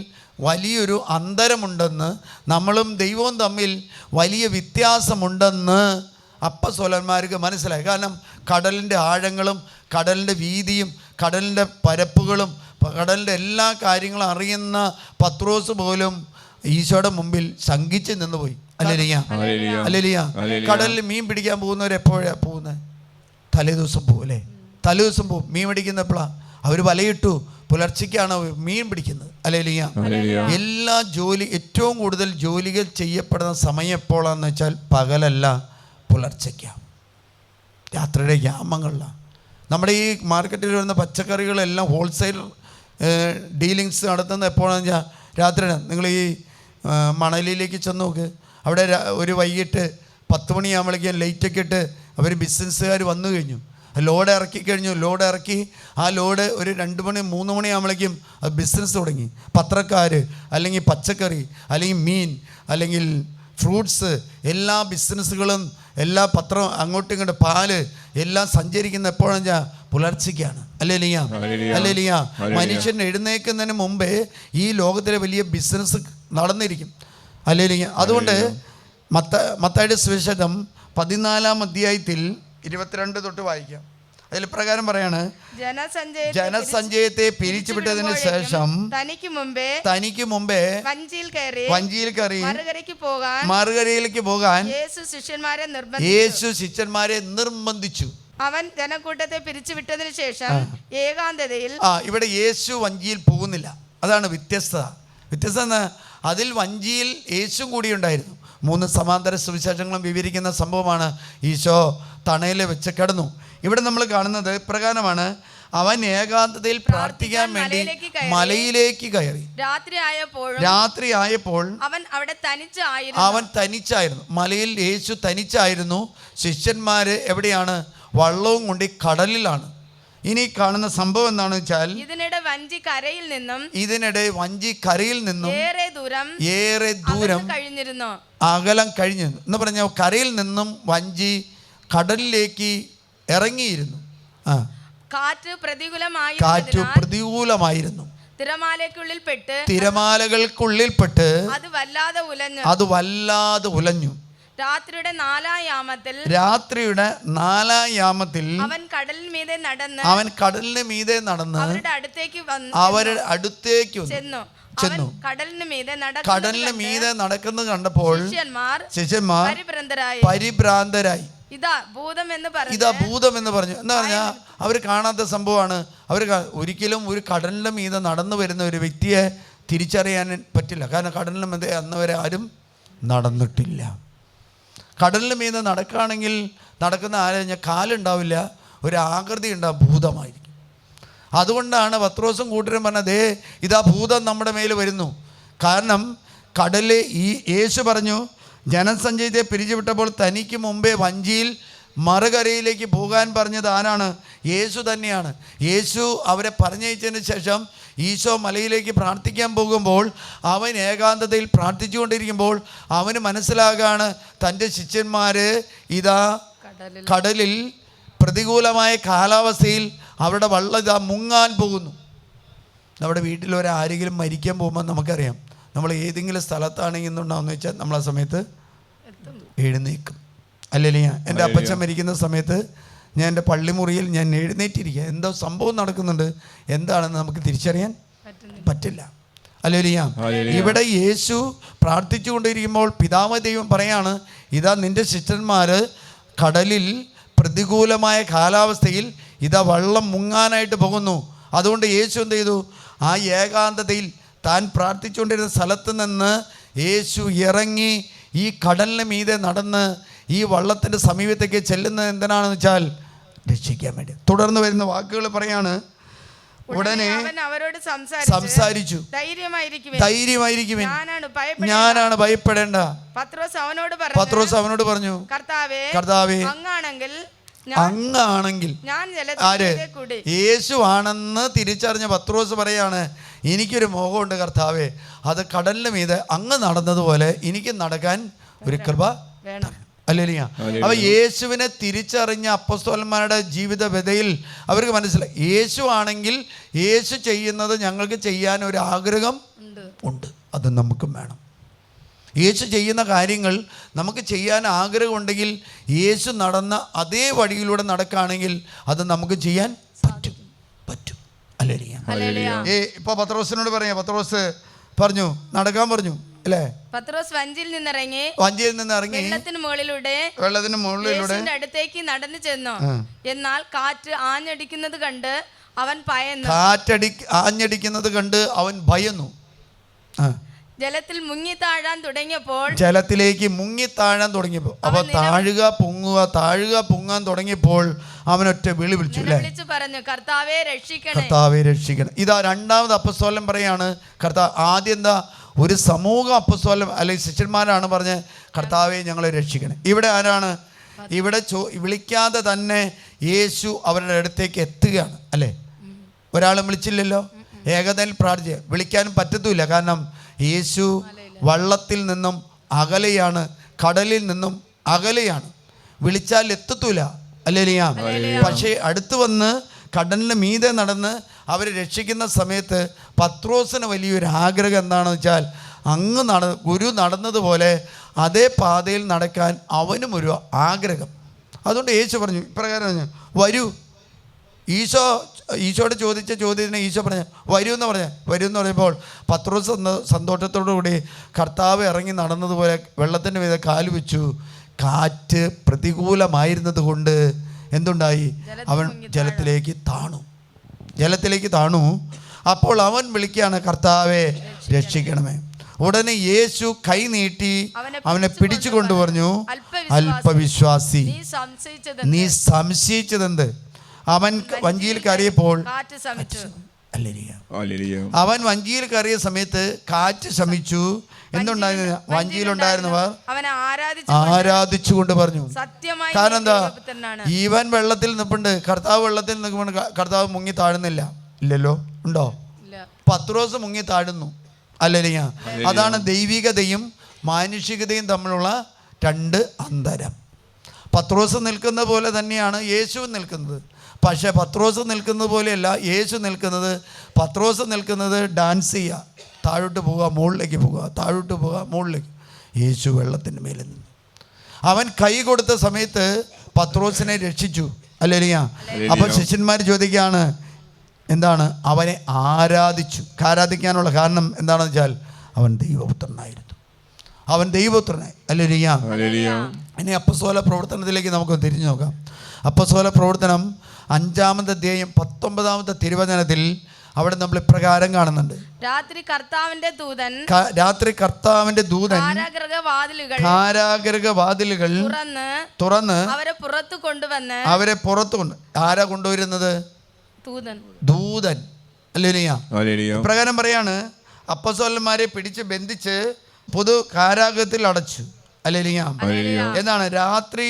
വലിയൊരു അന്തരമുണ്ടെന്ന്, നമ്മളും ദൈവവും തമ്മിൽ വലിയ വ്യത്യാസമുണ്ടെന്ന് അപ്പസ്തോലന്മാർക്ക് മനസ്സിലായി. കാരണം കടലിൻ്റെ ആഴങ്ങളും കടലിൻ്റെ വീതിയും കടലിൻ്റെ പരപ്പുകളും കടലിൻ്റെ എല്ലാ കാര്യങ്ങളും അറിയുന്ന പത്രോസ് പോലും ഈശോയുടെ മുമ്പിൽ ശങ്കിച്ച് നിന്നുപോയി. അല്ലേലിയാ. കടലിൽ മീൻ പിടിക്കാൻ പോകുന്നവരെപ്പോഴാണ് പോകുന്നത്? തലേദിവസം പോലെ. തലേദിവസം പോകും. മീൻ പിടിക്കുന്ന എപ്പോഴാണ്? അവർ വലയിട്ടു, പുലർച്ചയ്ക്കാണ് മീൻ പിടിക്കുന്നത്. അല്ലേലിയാ. എല്ലാ ഏറ്റവും കൂടുതൽ ജോലികൾ ചെയ്യപ്പെടുന്ന സമയം എപ്പോഴാണെന്ന് വെച്ചാൽ പകലല്ല, പുലർച്ചയ്ക്കാണ്, രാത്രിയുടെ യാമങ്ങളിലാണ്. നമ്മുടെ ഈ മാർക്കറ്റിൽ വരുന്ന പച്ചക്കറികളെല്ലാം ഹോൾസെയിൽ ഡീലിങ്സ് നടത്തുന്ന എപ്പോഴാണെന്ന് വെച്ചാൽ രാത്രിയാണ്. നിങ്ങൾ ഈ മണലിലേക്ക് ചെന്ന് നോക്ക്, അവിടെ ഒരു വൈകിട്ട് 10 മണിയാകുമ്പോഴേക്കും ലൈറ്റൊക്കെ ഇട്ട് അവർ ബിസിനസ്സുകാർ വന്നു കഴിഞ്ഞു, ലോഡ് ഇറക്കി കഴിഞ്ഞു. ലോഡ് ഇറക്കി ആ ലോഡ് ഒരു 2 മണി 3 മണിയാകുമ്പോഴേക്കും അത് ബിസിനസ് തുടങ്ങി. പത്രക്കാർ, അല്ലെങ്കിൽ പച്ചക്കറി, അല്ലെങ്കിൽ മീൻ, അല്ലെങ്കിൽ ഫ്രൂട്ട്സ്, എല്ലാ ബിസിനസ്സുകളും, എല്ലാ പത്രം, അങ്ങോട്ടും ഇങ്ങോട്ടും പാല് എല്ലാം സഞ്ചരിക്കുന്ന എപ്പോഴാണെന്ന് വെച്ചാൽ പുലർച്ചയ്ക്കാണ്. അല്ലേലിയ. മനുഷ്യൻ എഴുന്നേൽക്കുന്നതിന് മുമ്പേ ഈ ലോകത്തിലെ വലിയ ബിസിനസ് നടന്നിരിക്കും. അല്ലേലിയ. അതുകൊണ്ട് മത്തായിയുടെ സുവിശേഷം 14-ാം അധ്യായത്തിൽ 22 തൊട്ട് വായിക്കാം. അതിൽ പ്രകാരം പറയാണ്, ജനസഞ്ചയത്തെ പിരിച്ചുവിട്ടതിന് ശേഷം തനിക്ക് മുമ്പേ വഞ്ചിയിൽ കയറി മറുകരയിലേക്ക് പോകാൻ യേശു ശിഷ്യന്മാരെ നിർബന്ധിച്ചു. അവൻ ജനക്കൂട്ടത്തെ പിരിച്ചുവിട്ടതിന് ശേഷം ഏകാന്തതയിൽ, ഇവിടെ യേശു വഞ്ചിയിൽ പോകുന്നില്ല. അതാണ് വ്യത്യസ്തത. അതിൽ വഞ്ചിയിൽ യേശു കൂടി ഉണ്ടായിരുന്നു. 3 സമാന്തര സുവിശേഷങ്ങളും വിവരിക്കുന്ന സംഭവമാണ്. ഈശോ തണയിൽ വെച്ച് കിടന്നു. ഇവിടെ നമ്മൾ കാണുന്നത് പ്രകാരമാണ്, അവൻ ഏകാന്തതയിൽ പ്രാർത്ഥിക്കാൻ വേണ്ടി മലയിലേക്ക് കയറി. രാത്രിയായപ്പോൾ അവൻ തനിച്ചായിരുന്നു. മലയിൽ യേശു തനിച്ചായിരുന്നു. ശിഷ്യന്മാര് എവിടെയാണ്? വള്ളവും കൊണ്ട് കടലിലാണ്. ഇനി കാണുന്ന സംഭവം എന്താണെന്ന് വെച്ചാൽ, ഇതിനിടെ വഞ്ചി കരയിൽ നിന്നും ഏറെ ദൂരം അകലം കഴിഞ്ഞിരുന്നു എന്ന് പറഞ്ഞാൽ, കരയിൽ നിന്നും വഞ്ചി കടലിലേക്ക് ഇറങ്ങിയിരുന്നു. കാറ്റ് പ്രതികൂലമായിരുന്നു. തിരമാലകൾക്കുള്ളിൽപ്പെട്ട് അത് വല്ലാതെ ഉലഞ്ഞു. രാത്രിയുടെ 4-ാം യാമത്തിൽ അവൻ കടലിന് മീതെ നടന്ന് അവരുടെ അടുത്തേക്ക് ചെന്നു. കടലിന് മീതെ നടക്കുന്നത് കണ്ടപ്പോൾ ശിഷ്യന്മാർ പരിഭ്രാന്തരായി. ഇതാ ഭൂതം എന്ന് പറഞ്ഞു. എന്താ പറഞ്ഞാൽ അവർ കാണാത്ത സംഭവമാണ്. അവർ ഒരിക്കലും ഒരു കടലിന്റെ മീതെ നടന്നു വരുന്ന ഒരു വ്യക്തിയെ തിരിച്ചറിയാൻ പറ്റില്ല. കാരണം കടലിന് മീതെ അന്ന് വരെ ആരും നടന്നിട്ടില്ല. കടലിന് മീതെ നടക്കുകയാണെങ്കിൽ നടക്കുന്ന ആരെഞ്ഞാൽ കാലുണ്ടാവില്ല, ഒരു ആകൃതി ഉണ്ടാവും, ഭൂതമായിരിക്കും. അതുകൊണ്ടാണ് പത്രോസും കൂട്ടരും പറഞ്ഞത്, ഇതാ ഭൂതം നമ്മുടെ മേൽ വരുന്നു. കാരണം കടലിൽ യേശു പറഞ്ഞു, ജനസഞ്ചയത്തെ പിരിച്ചുവിട്ടപ്പോൾ തനിക്ക് മുമ്പേ വഞ്ചിയിൽ മറുകരയിലേക്ക് പോകാൻ പറഞ്ഞത് ആരാണ്? യേശു തന്നെയാണ്. യേശു അവരെ പറഞ്ഞയച്ചതിന് ശേഷം ഈശോ മലയിലേക്ക് പ്രാർത്ഥിക്കാൻ പോകുമ്പോൾ അവൻ ഏകാന്തതയിൽ പ്രാർത്ഥിച്ചുകൊണ്ടിരിക്കുമ്പോൾ അവന് മനസ്സിലാകാണ്, തൻ്റെ ശിഷ്യന്മാർ ഇതാ കടലിൽ പ്രതികൂലമായ കാലാവസ്ഥയിൽ അവരുടെ വള്ളം ഇതാ മുങ്ങാൻ പോകുന്നു. നമ്മുടെ വീട്ടിലൊരാരെങ്കിലും മരിക്കാൻ പോകുമ്പോൾ നമുക്കറിയാം, നമ്മൾ ഏതെങ്കിലും സ്ഥലത്താണെങ്കിൽ എന്നുണ്ടാവുമെന്ന് വെച്ചാൽ നമ്മൾ ആ സമയത്ത് എഴുന്നേൽക്കും. അല്ലെങ്കിൽ എൻ്റെ അപ്പച്ചൻ മരിക്കുന്ന സമയത്ത് ഞാൻ എൻ്റെ പള്ളിമുറിയിൽ ഞാൻ എഴുന്നേറ്റിരിക്കുക. എന്തോ സംഭവം നടക്കുന്നുണ്ട്, എന്താണെന്ന് നമുക്ക് തിരിച്ചറിയാൻ പറ്റില്ല. ഹല്ലേലൂയ. ഇവിടെ യേശു പ്രാർത്ഥിച്ചു കൊണ്ടിരിക്കുമ്പോൾ പിതാവ് ദൈവം പറയാണ്, ഇതാ നിൻ്റെ ശിഷ്യന്മാർ കടലിൽ പ്രതികൂലമായ കാലാവസ്ഥയിൽ ഇതാ വള്ളം മുങ്ങാനായിട്ട് പോകുന്നു. അതുകൊണ്ട് യേശു എന്ത് ചെയ്തു? ആ ഏകാന്തതയിൽ താൻ പ്രാർത്ഥിച്ചുകൊണ്ടിരുന്ന സ്ഥലത്ത് നിന്ന് യേശു ഇറങ്ങി ഈ കടലിന് മീതെ നടന്ന് ഈ വള്ളത്തിൻ്റെ സമീപത്തേക്ക് ചെല്ലുന്നത് എന്തിനാണെന്ന് വെച്ചാൽ രക്ഷിക്കാൻ വേണ്ടി. തുടർന്ന് വരുന്ന വാക്കുകൾ പറയാണ്, ഉടനെ അവരോട് സംസാരിച്ചു, ധൈര്യമായിരിക്കുവിൻ, ഞാനാണ്, ഭയപ്പെടേണ്ട. പത്രോസ് അവനോട് പറഞ്ഞു, കർത്താവേ അങ്ങാണെങ്കിൽ. ആര്? യേശു ആണെന്ന് തിരിച്ചറിഞ്ഞ പത്രോസ് പറയാണ്, എനിക്കൊരു മോഹമുണ്ട് കർത്താവേ, അത് കടലിന് മീതെ അങ്ങ് നടന്നതുപോലെ എനിക്ക് നടക്കാൻ ഒരു കൃപ വേണം. ഹല്ലേലൂയ. അപ്പൊ യേശുവിനെ തിരിച്ചറിഞ്ഞ അപ്പോസ്തലന്മാരുടെ ജീവിത വ്യതയിൽ അവർക്ക് മനസ്സിലായി, യേശു ആണെങ്കിൽ യേശു ചെയ്യുന്നത് ഞങ്ങൾക്ക് ചെയ്യാൻ ഒരു ആഗ്രഹം ഉണ്ട്, അത് നമുക്കും വേണം. യേശു ചെയ്യുന്ന കാര്യങ്ങൾ നമുക്ക് ചെയ്യാൻ ആഗ്രഹമുണ്ടെങ്കിൽ യേശു നടന്ന അതേ വഴിയിലൂടെ നടക്കുകയാണെങ്കിൽ അത് നമുക്ക് ചെയ്യാൻ പറ്റും. ഹല്ലേലൂയ. ഇപ്പൊ പത്രോസിനോട് പറയാ, പത്രോസ് പറഞ്ഞു, നടക്കാൻ പറഞ്ഞു അല്ലേ? പത്രോസ് വഞ്ചിയിൽ നിന്നിറങ്ങി വെള്ളത്തിന് മുകളിലൂടെ അടുത്തേക്ക് നടന്നു ചെന്നു. എന്നാൽ കാറ്റ് ആഞ്ഞടിക്കുന്നത് കണ്ട് അവൻ ഭയന്നു. ജലത്തിലേക്ക് മുങ്ങിത്താഴാൻ തുടങ്ങിയപ്പോൾ അപ്പൊ താഴുക പൊങ്ങാൻ തുടങ്ങിയപ്പോൾ അവനൊറ്റ വിളി വിളിച്ചു, പറഞ്ഞു, കർത്താവേ രക്ഷിക്കണം. ഇതാ രണ്ടാമത് അപ്പസ്തോലൻ പറയാണ്, കർത്താവ്. ആദ്യം എന്താ? ഒരു സമൂഹ അപ്പസ്തോലൻ അല്ലെങ്കിൽ ശിഷ്യന്മാരാണ് പറഞ്ഞ്, കർത്താവെ ഞങ്ങളെ രക്ഷിക്കണം. ഇവിടെ ആരാണ്? ഇവിടെ വിളിക്കാതെ തന്നെ യേശു അവരുടെ അടുത്തേക്ക് എത്തുകയാണ് അല്ലേ? ഒരാളും വിളിച്ചില്ലല്ലോ, ഏകതയിൽ പ്രാർത്ഥിച്ച് വിളിക്കാനും പറ്റത്തുമില്ല. കാരണം യേശു വള്ളത്തിൽ നിന്നും അകലെയാണ്, കടലിൽ നിന്നും അകലെയാണ്, വിളിച്ചാൽ എത്തത്തൂല അല്ലേലിയ. പക്ഷേ അടുത്ത് വന്ന് കടലിന് മീതെ നടന്ന് അവരെ രക്ഷിക്കുന്ന സമയത്ത് പത്രോസിന് വലിയൊരു ആഗ്രഹം എന്താണെന്ന് വെച്ചാൽ ഗുരു നടന്നതുപോലെ അതേ പാതയിൽ നടക്കാൻ അവനും ഒരു ആഗ്രഹം. അതുകൊണ്ട് യേശു പറഞ്ഞു ഇപ്രകാരം പറഞ്ഞു, വരൂ. ഈശോയോട് ചോദിച്ച ചോദ്യത്തിന് ഈശോ പറഞ്ഞു വരൂ എന്ന് പറഞ്ഞപ്പോൾ പത്രോസ് സന്തോഷത്തോടു കൂടി കർത്താവ് ഇറങ്ങി നടന്നതുപോലെ വെള്ളത്തിൻ്റെ മീതെ കാല് വെച്ചു. കാറ്റ് പ്രതികൂലമായിരുന്നത് കൊണ്ട് എന്തുണ്ടായി? അവൻ ജലത്തിലേക്ക് താണു. അപ്പോൾ അവൻ വിളിക്കുകയാണ്, കർത്താവെ രക്ഷിക്കണമേ. ഉടനെ യേശു കൈ നീട്ടി അവനെ പിടിച്ചു കൊണ്ടു പറഞ്ഞു, അല്പവിശ്വാസി, നീ സംശയിച്ചതെന്ത്? അവൻ വഞ്ചിയിൽ കയറിയപ്പോൾ അവൻ വഞ്ചിയിൽ കയറിയ സമയത്ത് കാറ്റ് ശമിച്ചു. എന്തുണ്ടായിരുന്നു? വഞ്ചിയിലുണ്ടായിരുന്നവർ ആരാധിച്ചുകൊണ്ട് പറഞ്ഞു. കാരണം എന്താ? ഇവൻ വെള്ളത്തിൽ നിൽപ്പുണ്ട്, കർത്താവ് വെള്ളത്തിൽ നിൽക്കുമ്പോൾ കർത്താവ് മുങ്ങി താഴുന്നില്ല. ഇല്ലല്ലോ, ഉണ്ടോ? പത്രോസ് മുങ്ങി താഴുന്നു അല്ലേലിയ. അതാണ് ദൈവികതയും മാനുഷികതയും തമ്മിലുള്ള രണ്ട് അന്തരം. പത്രോസ് നിൽക്കുന്ന പോലെ തന്നെയാണ് യേശു നിൽക്കുന്നത്. പക്ഷേ പത്രോസ് നിൽക്കുന്നത് പോലെയല്ല യേശു നിൽക്കുന്നത്. പത്രോസ് നിൽക്കുന്നത് ഡാൻസ് ചെയ്യുക, താഴോട്ട് പോവുക, മുകളിലേക്ക് പോവുക, താഴോട്ട് പോവുക, മുകളിലേക്ക്. യേശു വെള്ളത്തിൻ്റെ മേലെ നിന്നു. അവൻ കൈ കൊടുത്ത സമയത്ത് പത്രോസിനെ രക്ഷിച്ചു അല്ലേലിയ. അപ്പോൾ ശിഷ്യന്മാർ ചോദിക്കുകയാണ്, എന്താണ്? അവനെ ആരാധിച്ചു. ആരാധിക്കാനുള്ള കാരണം എന്താണെന്ന് വെച്ചാൽ അവൻ ദൈവപുത്രനായിരുന്നു. അല്ലേലിയ. ഇനി അപ്പസ്തോല പ്രവർത്തനത്തിലേക്ക് നമുക്ക് തിരിഞ്ഞു നോക്കാം. അപ്പസ്തോല പ്രവർത്തനം 5-ാമത്തെ അധ്യായം 19-ാമത്തെ തിരുവചനത്തിൽ അവിടെ നമ്മൾ ഇപ്രകാരം കാണുന്നുണ്ട്. രാത്രി കർത്താവിന്റെ ദൂതൻ കാരാഗൃഹ വാതിലുകൾ തുറന്ന് അവരെ പുറത്തു കൊണ്ട് ആരാ കൊണ്ടുവരുന്നത്? ദൂതൻ അല്ലേലിയ. ഇപ്രകാരം പറയാണ്, അപ്പസ്തോലന്മാരെ പിടിച്ച് ബന്ധിച്ച് പൊതു കാരാഗൃഹത്തിൽ അടച്ചു അല്ലേലിയ. എന്നാണ് രാത്രി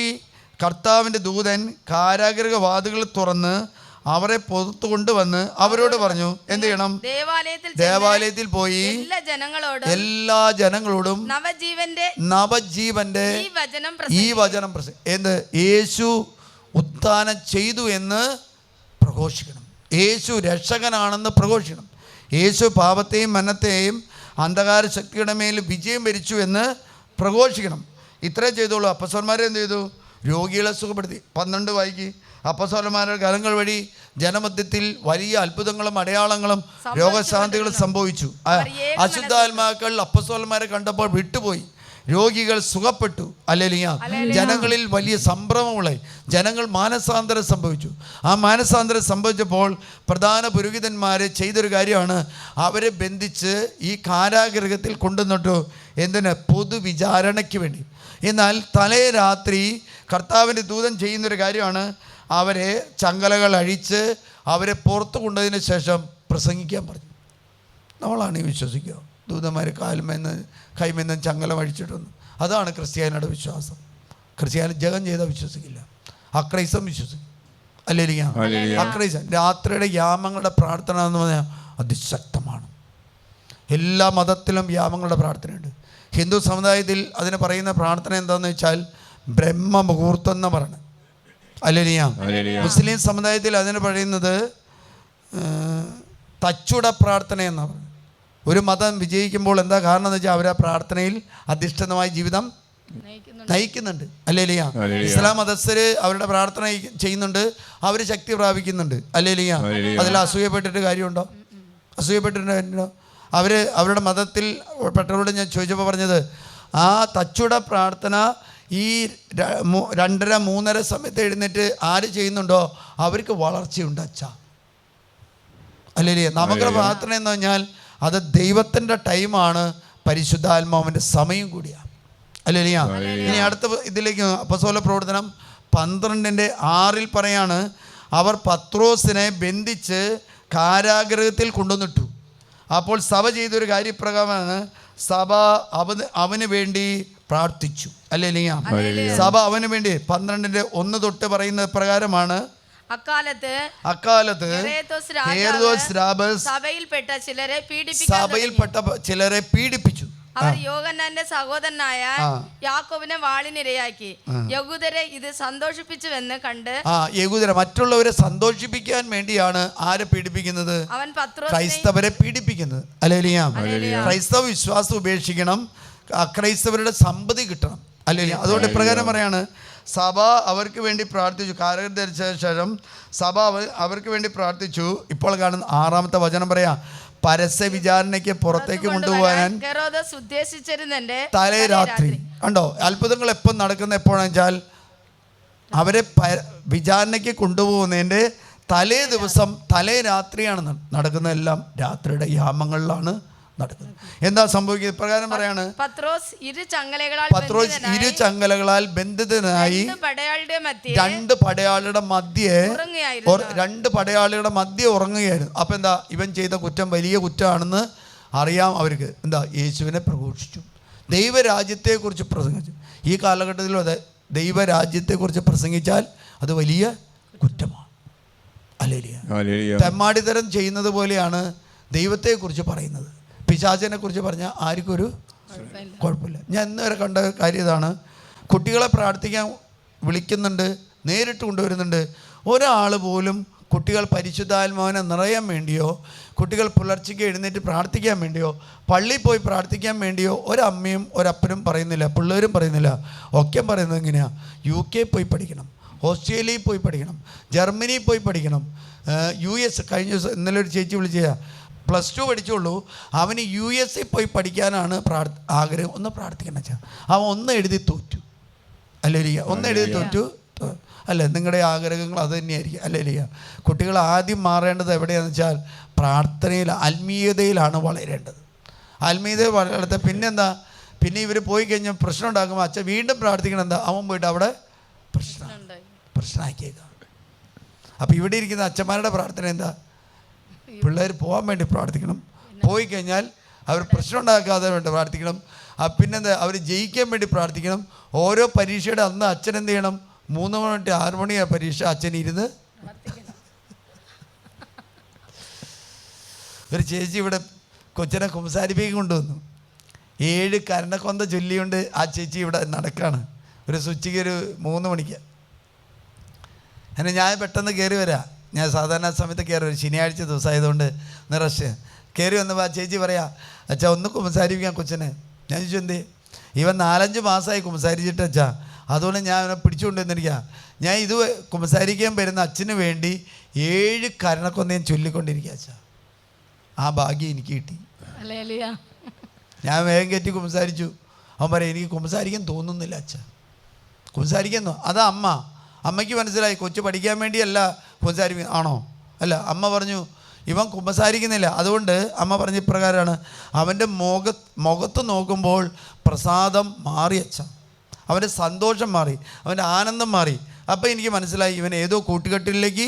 കർത്താവിൻ്റെ ദൂതൻ കാരാഗൃഹ വാതിലുകൾ തുറന്ന് അവരെ പുറത്തു കൊണ്ടുവന്ന് അവരോട് പറഞ്ഞു, എന്ത് ചെയ്യണം? ദേവാലയത്തിൽ പോയി എല്ലാ ജനങ്ങളോടും നവജീവന്റെ ഈ വചനം എന്ത്? യേശു ഉത്ഥാനം ചെയ്തു എന്ന് പ്രഘോഷിക്കണം. യേശു രക്ഷകനാണെന്ന് പ്രഘോഷിക്കണം. യേശു പാപത്തെയും മരണത്തെയും അന്ധകാര ശക്തിയുടെ മേൽ വിജയം വരിച്ചു എന്ന് പ്രഘോഷിക്കണം. ഇത്രേ ചെയ്തോളൂ. അപ്പസ്തോലന്മാരെ എന്ത് ചെയ്തു? രോഗികളെ സുഖപ്പെടുത്തി. 12 വായിക്ക്. അപ്പസ്തോലന്മാരുടെ കരങ്ങൾ വഴി ജനമധ്യത്തിൽ വലിയ അത്ഭുതങ്ങളും അടയാളങ്ങളും രോഗശാന്തികളും സംഭവിച്ചു. അശുദ്ധാത്മാക്കൾ അപ്പസ്തോലന്മാരെ കണ്ടപ്പോൾ വിട്ടുപോയി. രോഗികൾ സുഖപ്പെട്ടു അല്ലേലിയ. ജനങ്ങളിൽ വലിയ സംഭ്രമമുണ്ടായി. ജനങ്ങൾ മാനസാന്തരം സംഭവിച്ചു. ആ മാനസാന്തരം സംഭവിച്ചപ്പോൾ പ്രധാന പുരോഹിതന്മാരെ ചെയ്തൊരു കാര്യമാണ്, അവരെ ബന്ധിച്ച് ഈ കാരാഗൃഹത്തിൽ കൊണ്ടുവന്നിട്ടു. എന്തിന്? പൊതുവിചാരണയ്ക്ക് വേണ്ടി. എന്നാൽ തലേ രാത്രി കർത്താവിൻ്റെ ദൂതൻ ചെയ്യുന്നൊരു കാര്യമാണ്, അവരെ ചങ്ങലകൾ അഴിച്ച് അവരെ പുറത്തു കൊണ്ടതിന് ശേഷം പ്രസംഗിക്കാൻ പറഞ്ഞു. നമ്മളാണ് ഈ വിശ്വസിക്കുക, ദൂതന്മാർ കൈമെന്നും ചങ്ങലം അഴിച്ചിട്ടൊന്നും. അതാണ് ക്രിസ്ത്യാനിയുടെ വിശ്വാസം. ക്രിസ്ത്യാനി ജഗം ചെയ്താൽ വിശ്വസിക്കില്ല, അക്രൈസം വിശ്വസിക്കും അല്ലേലിയ. അക്രൈസം രാത്രിയുടെ യാമങ്ങളുടെ പ്രാർത്ഥന എന്ന് പറഞ്ഞാൽ അതിശക്തമാണ്. എല്ലാ മതത്തിലും യാമങ്ങളുടെ പ്രാർത്ഥനയുണ്ട്. ഹിന്ദു സമുദായത്തിൽ അതിന് പറയുന്ന പ്രാർത്ഥന എന്താണെന്ന് വെച്ചാൽ ബ്രഹ്മ മുഹൂർത്തം എന്ന് പറയണം അല്ലേലിയ. മുസ്ലിം സമുദായത്തിൽ അതിന് പറയുന്നത് തച്ചുട പ്രാർത്ഥന എന്നാണ് പറയുന്നത്. ഒരു മതം വിജയിക്കുമ്പോൾ എന്താ കാരണം എന്ന് വെച്ചാൽ അവർ ആ പ്രാർത്ഥനയിൽ അധിഷ്ഠിതമായ ജീവിതം നയിക്കുന്നുണ്ട് അല്ലേലിയ. ഇസ്ലാം മതസ്ഥര് അവരുടെ പ്രാർത്ഥന ചെയ്യുന്നുണ്ട്, അവർ ശക്തി പ്രാപിക്കുന്നുണ്ട് അല്ലേലിയ. അതിൽ അസൂയപ്പെട്ടിട്ട് കാര്യമുണ്ടോ? അസൂയപ്പെട്ടിട്ടുണ്ടോ? അവരുടെ മതത്തിൽ പെട്ടവരോട് ഞാൻ ചോദിച്ചപ്പോൾ പറഞ്ഞത്, ആ തച്ചുട പ്രാർത്ഥന ഈ 2:30-3:30 സമയത്ത് എഴുന്നേറ്റ് ആര് ചെയ്യുന്നുണ്ടോ അവർക്ക് വളർച്ചയുണ്ട് അച്ഛാ അല്ലേലിയ. നമുക്ക് പ്രാർത്ഥന എന്ന് പറഞ്ഞാൽ അത് ദൈവത്തിൻ്റെ ടൈമാണ്, പരിശുദ്ധാത്മാവിൻ്റെ സമയം കൂടിയാണ് അല്ലേലിയ. ഇനി അടുത്ത ഇതിലേക്ക് അപ്പസ്തോല പ്രവർത്തനം 12:6 പറയാണ്, അവർ പത്രോസിനെ ബന്ധിച്ച് കാരാഗൃഹത്തിൽ കൊണ്ടുവന്നിട്ടു. അപ്പോൾ സഭ ചെയ്തൊരു കാര്യപ്രകാരമാണ്, സഭ അവന് വേണ്ടി പ്രാർത്ഥിച്ചു. ഹല്ലേലൂയ. സഭ അവന് വേണ്ടി 12:1 തൊട്ട് പറയുന്നത് പ്രകാരമാണ്, അക്കാലത്ത് ഹെരോദോസ് രാജാവ് സഭയിൽപ്പെട്ട ചിലരെ പീഡിപ്പിച്ചു. അവർ യോഹന്നാന്റെ സഹോദരനായ യാക്കോബിനെ വാളിനിരയാക്കി. യഹൂദരെ ഇത് സന്തോഷിപ്പിച്ചുവെന്ന് കണ്ട് യഹൂദരെ മറ്റുള്ളവരെ സന്തോഷിപ്പിക്കാൻ വേണ്ടിയാണ് ആരെ പീഡിപ്പിക്കുന്നത്? അവൻ ക്രൈസ്തവരെ പീഡിപ്പിക്കുന്നത്. ഹല്ലേലൂയ. ക്രൈസ്തവ വിശ്വാസം ഉപേക്ഷിക്കണം, അക്രൈസ്തവരുടെ സമ്പത്തി കിട്ടണം. ഹല്ലേലൂയ. അതുകൊണ്ട് പ്രകാരം പറയാണ്, സഭ അവർക്ക് വേണ്ടി പ്രാർത്ഥിച്ചു. കാരകർ ധരിച്ച ശേഷം സഭ അവർക്ക് വേണ്ടി പ്രാർത്ഥിച്ചു. ഇപ്പോൾ കാണുന്ന 6-ാമത്തെ വചനം പറയാ, പരസ്യ വിചാരണയ്ക്ക് പുറത്തേക്ക് കൊണ്ടുപോകാൻ തലേ രാത്രി. കണ്ടോ, അത്ഭുതങ്ങൾ എപ്പോൾ നടക്കുന്ന എപ്പോഴാണെന്ന് വെച്ചാൽ അവരെ വിചാരണയ്ക്ക് കൊണ്ടുപോകുന്നതിൻ്റെ തലേ ദിവസം, തലേ രാത്രിയാണ് നടക്കുന്ന. എല്ലാം രാത്രിയുടെ യാമങ്ങളിലാണ് നടക്കുന്നത്. എന്താ സംഭവിക്കുന്നത്? ഇപ്രകാരം പറയാണ്, പത്രോസ് ഇരു ചങ്ങലകളാൽ ബന്ധിതനായി രണ്ട് പടയാളികളുടെ മധ്യേ ഉറങ്ങുകയായിരുന്നു. അപ്പൊ എന്താ, ഇവൻ ചെയ്ത കുറ്റം വലിയ കുറ്റമാണെന്ന് അറിയാം അവർക്ക്. എന്താ, യേശുവിനെ പ്രഘോഷിച്ചു, ദൈവരാജ്യത്തെക്കുറിച്ച് പ്രസംഗിച്ചു. ഈ കാലഘട്ടത്തിലും അതെ, ദൈവരാജ്യത്തെക്കുറിച്ച് പ്രസംഗിച്ചാൽ അത് വലിയ കുറ്റമാണ്. ഹല്ലേലൂയ. തെമ്മാടിത്തരം ചെയ്യുന്നത് പോലെയാണ് ദൈവത്തെക്കുറിച്ച് പറയുന്നത്. പിശാചിനെ കുറിച്ച് പറഞ്ഞാൽ ആർക്കും ഒരു കുഴപ്പമില്ല. ഞാൻ ഇന്ന് വരെ കണ്ട കാര്യം ഇതാണ്. കുട്ടികളെ പ്രാർത്ഥിക്കാൻ വിളിക്കുന്നുണ്ട്, നേരിട്ട് കൊണ്ടുവരുന്നുണ്ട്. ഒരാൾ പോലും കുട്ടികൾ പരിശുദ്ധാത്മാവിനെ നിറയാൻ വേണ്ടിയോ, കുട്ടികൾ പുലർച്ചയ്ക്ക് എഴുന്നേറ്റ് പ്രാർത്ഥിക്കാൻ വേണ്ടിയോ, പള്ളിയിൽ പോയി പ്രാർത്ഥിക്കാൻ വേണ്ടിയോ ഒരമ്മയും ഒരപ്പനും പറയുന്നില്ല, പിള്ളേരും പറയുന്നില്ല. ഒക്കെ പറയുന്നത് എങ്ങനെയാണ്? UK പോയി പഠിക്കണം, ഓസ്ട്രേലിയയിൽ പോയി പഠിക്കണം, ജർമ്മനിയിൽ പോയി പഠിക്കണം, US. കഴിഞ്ഞ ദിവസം ഇന്നലെ ഒരു ചേച്ചി വിളിച്ചാൽ +2 പഠിച്ചുള്ളൂ, അവന് US പോയി പഠിക്കാനാണ് ആഗ്രഹം. ഒന്ന് പ്രാർത്ഥിക്കണം വെച്ചാൽ അവൻ ഒന്ന് എഴുതി തോറ്റു. ഹല്ലേലൂയ. ഒന്ന് എഴുതി തോറ്റു. അല്ലേ, നിങ്ങളുടെ ആഗ്രഹങ്ങൾ അത് തന്നെയായിരിക്കും. ഹല്ലേലൂയ. കുട്ടികൾ ആദ്യം മാറേണ്ടത് എവിടെയാണെന്ന് വെച്ചാൽ പ്രാർത്ഥനയിൽ, ആത്മീയതയിലാണ് വളരേണ്ടത്. ആത്മീയതയിൽ വളർത്ത. പിന്നെന്താ, പിന്നെ ഇവർ പോയി കഴിഞ്ഞാൽ പ്രശ്നം ഉണ്ടാക്കുമ്പോൾ അച്ഛൻ വീണ്ടും പ്രാർത്ഥിക്കണം. എന്താ, അവൻ പോയിട്ട് അവിടെ പ്രശ്നമാക്കിയേക്കാം. അപ്പം ഇവിടെ ഇരിക്കുന്ന അച്ഛന്മാരുടെ പ്രാർത്ഥന എന്താ? പിള്ളേർ പോകാൻ വേണ്ടി പ്രാർത്ഥിക്കണം, പോയി കഴിഞ്ഞാൽ അവർ പ്രശ്നം ഉണ്ടാക്കാതെ വേണ്ടി പ്രാർത്ഥിക്കണം. പിന്നെന്താ, അവർ ജയിക്കാൻ വേണ്ടി പ്രാർത്ഥിക്കണം. ഓരോ പരീക്ഷയുടെ അന്ന് അച്ഛൻ എന്ത് ചെയ്യണം? 3 മണി തൊട്ട് 6 മണിയാണ് പരീക്ഷ. അച്ഛൻ ഇരുന്ന് ഒരു ചേച്ചി ഇവിടെ കൊച്ചിനെ കുമ്പസാരിപ്പിക്കാൻ കൊണ്ടുവന്നു. 7 കരണക്കൊന്ത ചൊല്ലിയുണ്ട് ആ ചേച്ചി ഇവിടെ നടക്കാണ്. ഒരു സ്വിച്ചിക്ക് ഒരു 3 മണിക്ക്. അങ്ങനെ ഞാൻ പെട്ടെന്ന് കയറി വരാം. ഞാൻ സാധാരണ സമയത്ത് കയറി വരും, ശനിയാഴ്ച ദിവസമായതുകൊണ്ട് നിറച്ച് കയറി വന്നപ്പോൾ ആ ചേച്ചി പറയാ, അച്ഛാ ഒന്ന് കുമ്പസാരിപ്പിക്കാൻ കൊച്ചിനെ. ഞാൻ ചോദിച്ചു എന്തേ? ഇവൻ 4-5 മാസമായി കുമ്പസാരിച്ചിട്ട് അച്ഛാ, അതുകൊണ്ട് ഞാൻ അവനെ പിടിച്ചുകൊണ്ടുവന്നിരിക്കുക. ഞാൻ ഇത് കുമ്പസാരിക്കാൻ വരുന്ന അച്ഛന് വേണ്ടി 7 കരണക്കൊന്ന് ഞാൻ ചൊല്ലിക്കൊണ്ടിരിക്കുക അച്ഛാ. ആ ഭാഗ്യം എനിക്ക് കിട്ടി. ഞാൻ വേഗം കയറ്റി കുമ്പസാരിച്ചു. അവൻ പറയാം, എനിക്ക് കുമ്പസാരിക്കാൻ തോന്നുന്നില്ല അച്ഛാ. കുമ്പസാരിക്കുന്നു അതാ അമ്മയ്ക്ക് മനസ്സിലായി, കൊച്ചു പഠിക്കാൻ വേണ്ടിയല്ല കുമ്പസാരിക്കുന്നത്. ആണോ? അല്ല. അമ്മ പറഞ്ഞു ഇവൻ കുമ്പസാരിക്കുന്നില്ല. അതുകൊണ്ട് അമ്മ പറഞ്ഞ ഇപ്രകാരമാണ്, അവൻ്റെ മുഖത്ത് നോക്കുമ്പോൾ പ്രസാദം മാറി അച്ഛ, അവൻ്റെ സന്തോഷം മാറി, അവൻ്റെ ആനന്ദം മാറി. അപ്പം എനിക്ക് മനസ്സിലായി ഇവൻ ഏതോ കൂട്ടുകെട്ടിലേക്ക്.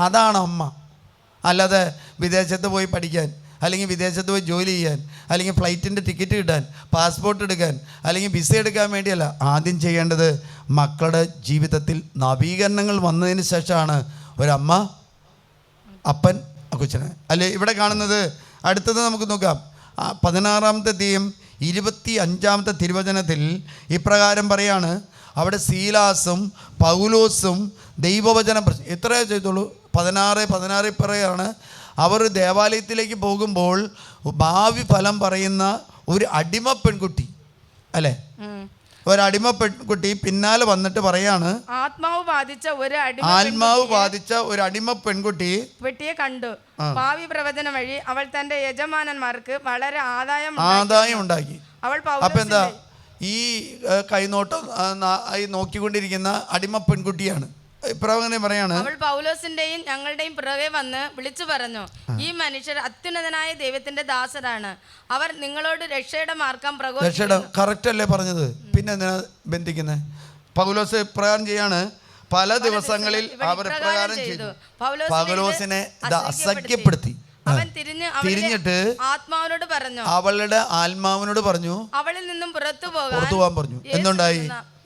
അതാണ് അമ്മ. അല്ലാതെ വിദേശത്ത് പോയി പഠിക്കാൻ, അല്ലെങ്കിൽ വിദേശത്ത് പോയി ജോലി ചെയ്യാൻ, അല്ലെങ്കിൽ ഫ്ലൈറ്റിൻ്റെ ടിക്കറ്റ് കിട്ടാൻ, പാസ്പോർട്ട് എടുക്കാൻ, അല്ലെങ്കിൽ വിസ എടുക്കാൻ വേണ്ടിയല്ല. ആദ്യം ചെയ്യേണ്ടത് മക്കളുടെ ജീവിതത്തിൽ നവീകരണങ്ങൾ വന്നതിന് ശേഷമാണ് ഒരമ്മ അപ്പൻ കൊച്ചിനെ. അല്ലേ ഇവിടെ കാണുന്നത്. അടുത്തത് നമുക്ക് നോക്കാം. 16-ാമത്തെ അധ്യായം 25-ാമത്തെ തിരുവചനത്തിൽ ഇപ്രകാരം പറയാണ്, അവിടെ സീലാസും പൗലോസും ദൈവവചനം എത്രയോ ചെയ്തോളൂ. 16 പറയാണ്, അവർ ദേവാലയത്തിലേക്ക് പോകുമ്പോൾ ഭാവി ഫലം പറയുന്ന ഒരു അടിമ പെൺകുട്ടി, അല്ലേ, ഒരടിമ പെൺകുട്ടി പിന്നാലെ വന്നിട്ട് പറയാണ്, ആത്മാവ് ബാധിച്ച ഒരു അടിമ പെൺകുട്ടി പെട്ടിയെ കണ്ടു. ഭാവി പ്രവചനം വഴി അവൾ തന്റെ യജമാനന്മാർക്ക് വളരെ ആദായം ഉണ്ടാക്കി. അപ്പൊ എന്താ, ഈ കൈനോട്ടം നോക്കിക്കൊണ്ടിരിക്കുന്ന അടിമ പെൺകുട്ടിയാണ്. ഇപ്രകാരം പറയാണ്, അവൾ പൗലോസിന്റെയും ഞങ്ങളുടെയും പിറകെ വന്ന് വിളിച്ചു പറഞ്ഞു, ഈ മനുഷ്യർ അത്യുന്നതനായ ദൈവത്തിന്റെ ദാസരാണ്, അവർ നിങ്ങളോട് രക്ഷയുടെ മാർഗം പ്രഘോഷിക്കുന്നു. കറക്റ്റ് അല്ലേ പറഞ്ഞത്? പിന്നെ എന്തിനാ ബന്ധിക്കുന്നത്? പൗലോസ് പ്രകാരം ചെയ്യാണ്. പല ദിവസങ്ങളിൽ അവർ പ്രകാരം ചെയ്തു. പൗലോസിനെ അസഖ്യപ്പെടുത്തി. അവൻ തിരിഞ്ഞിട്ട് ആത്മാവിനോട് പറഞ്ഞു, അവളുടെ ആത്മാവിനോട് പറഞ്ഞു, അവളിൽ നിന്നും പുറത്തു പോകാൻ പറഞ്ഞു. എന്തുണ്ടായി?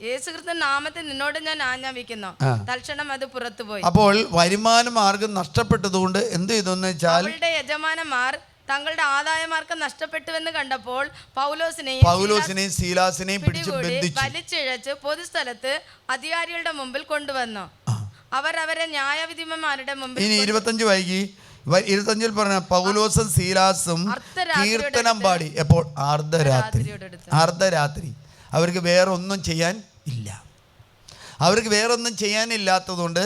യേശുക്രിസ്തു നാമത്തിൽ നിന്നോട് ഞാൻ ആജ്ഞാപിക്കുന്നു. തൽക്ഷണം അത് പുറത്തുപോയി. അപ്പോൾ വരുമാന മാർഗം നഷ്ടപ്പെട്ടതുകൊണ്ട് എന്ത് ചെയ്തെന്ന് വെച്ചാൽ, അവളുടെ യജമാനന്മാർ തങ്ങളുടെ ആദായമാർഗം നഷ്ടപ്പെട്ടുവെന്ന് കണ്ടപ്പോൾ പൗലോസിനെയും സീലാസിനെയും പിടിച്ച് വലിച്ചിഴച്ച് പൊതുസ്ഥലത്ത് അധികാരികളുടെ മുമ്പിൽ കൊണ്ടുവന്നു. അവർ അവരെ ന്യായാധിപന്മാരുടെ മുമ്പിൽ. ഇനി 25 വൈകി 25 പറഞ്ഞ പൗലോസും സീലാസും കീർത്തനം പാടി. എപ്പോൾ? അർദ്ധരാത്രി. അവർക്ക് വേറെ ഒന്നും ചെയ്യാൻ ഇല്ല. അവർക്ക് വേറൊന്നും ചെയ്യാനില്ലാത്തതുകൊണ്ട്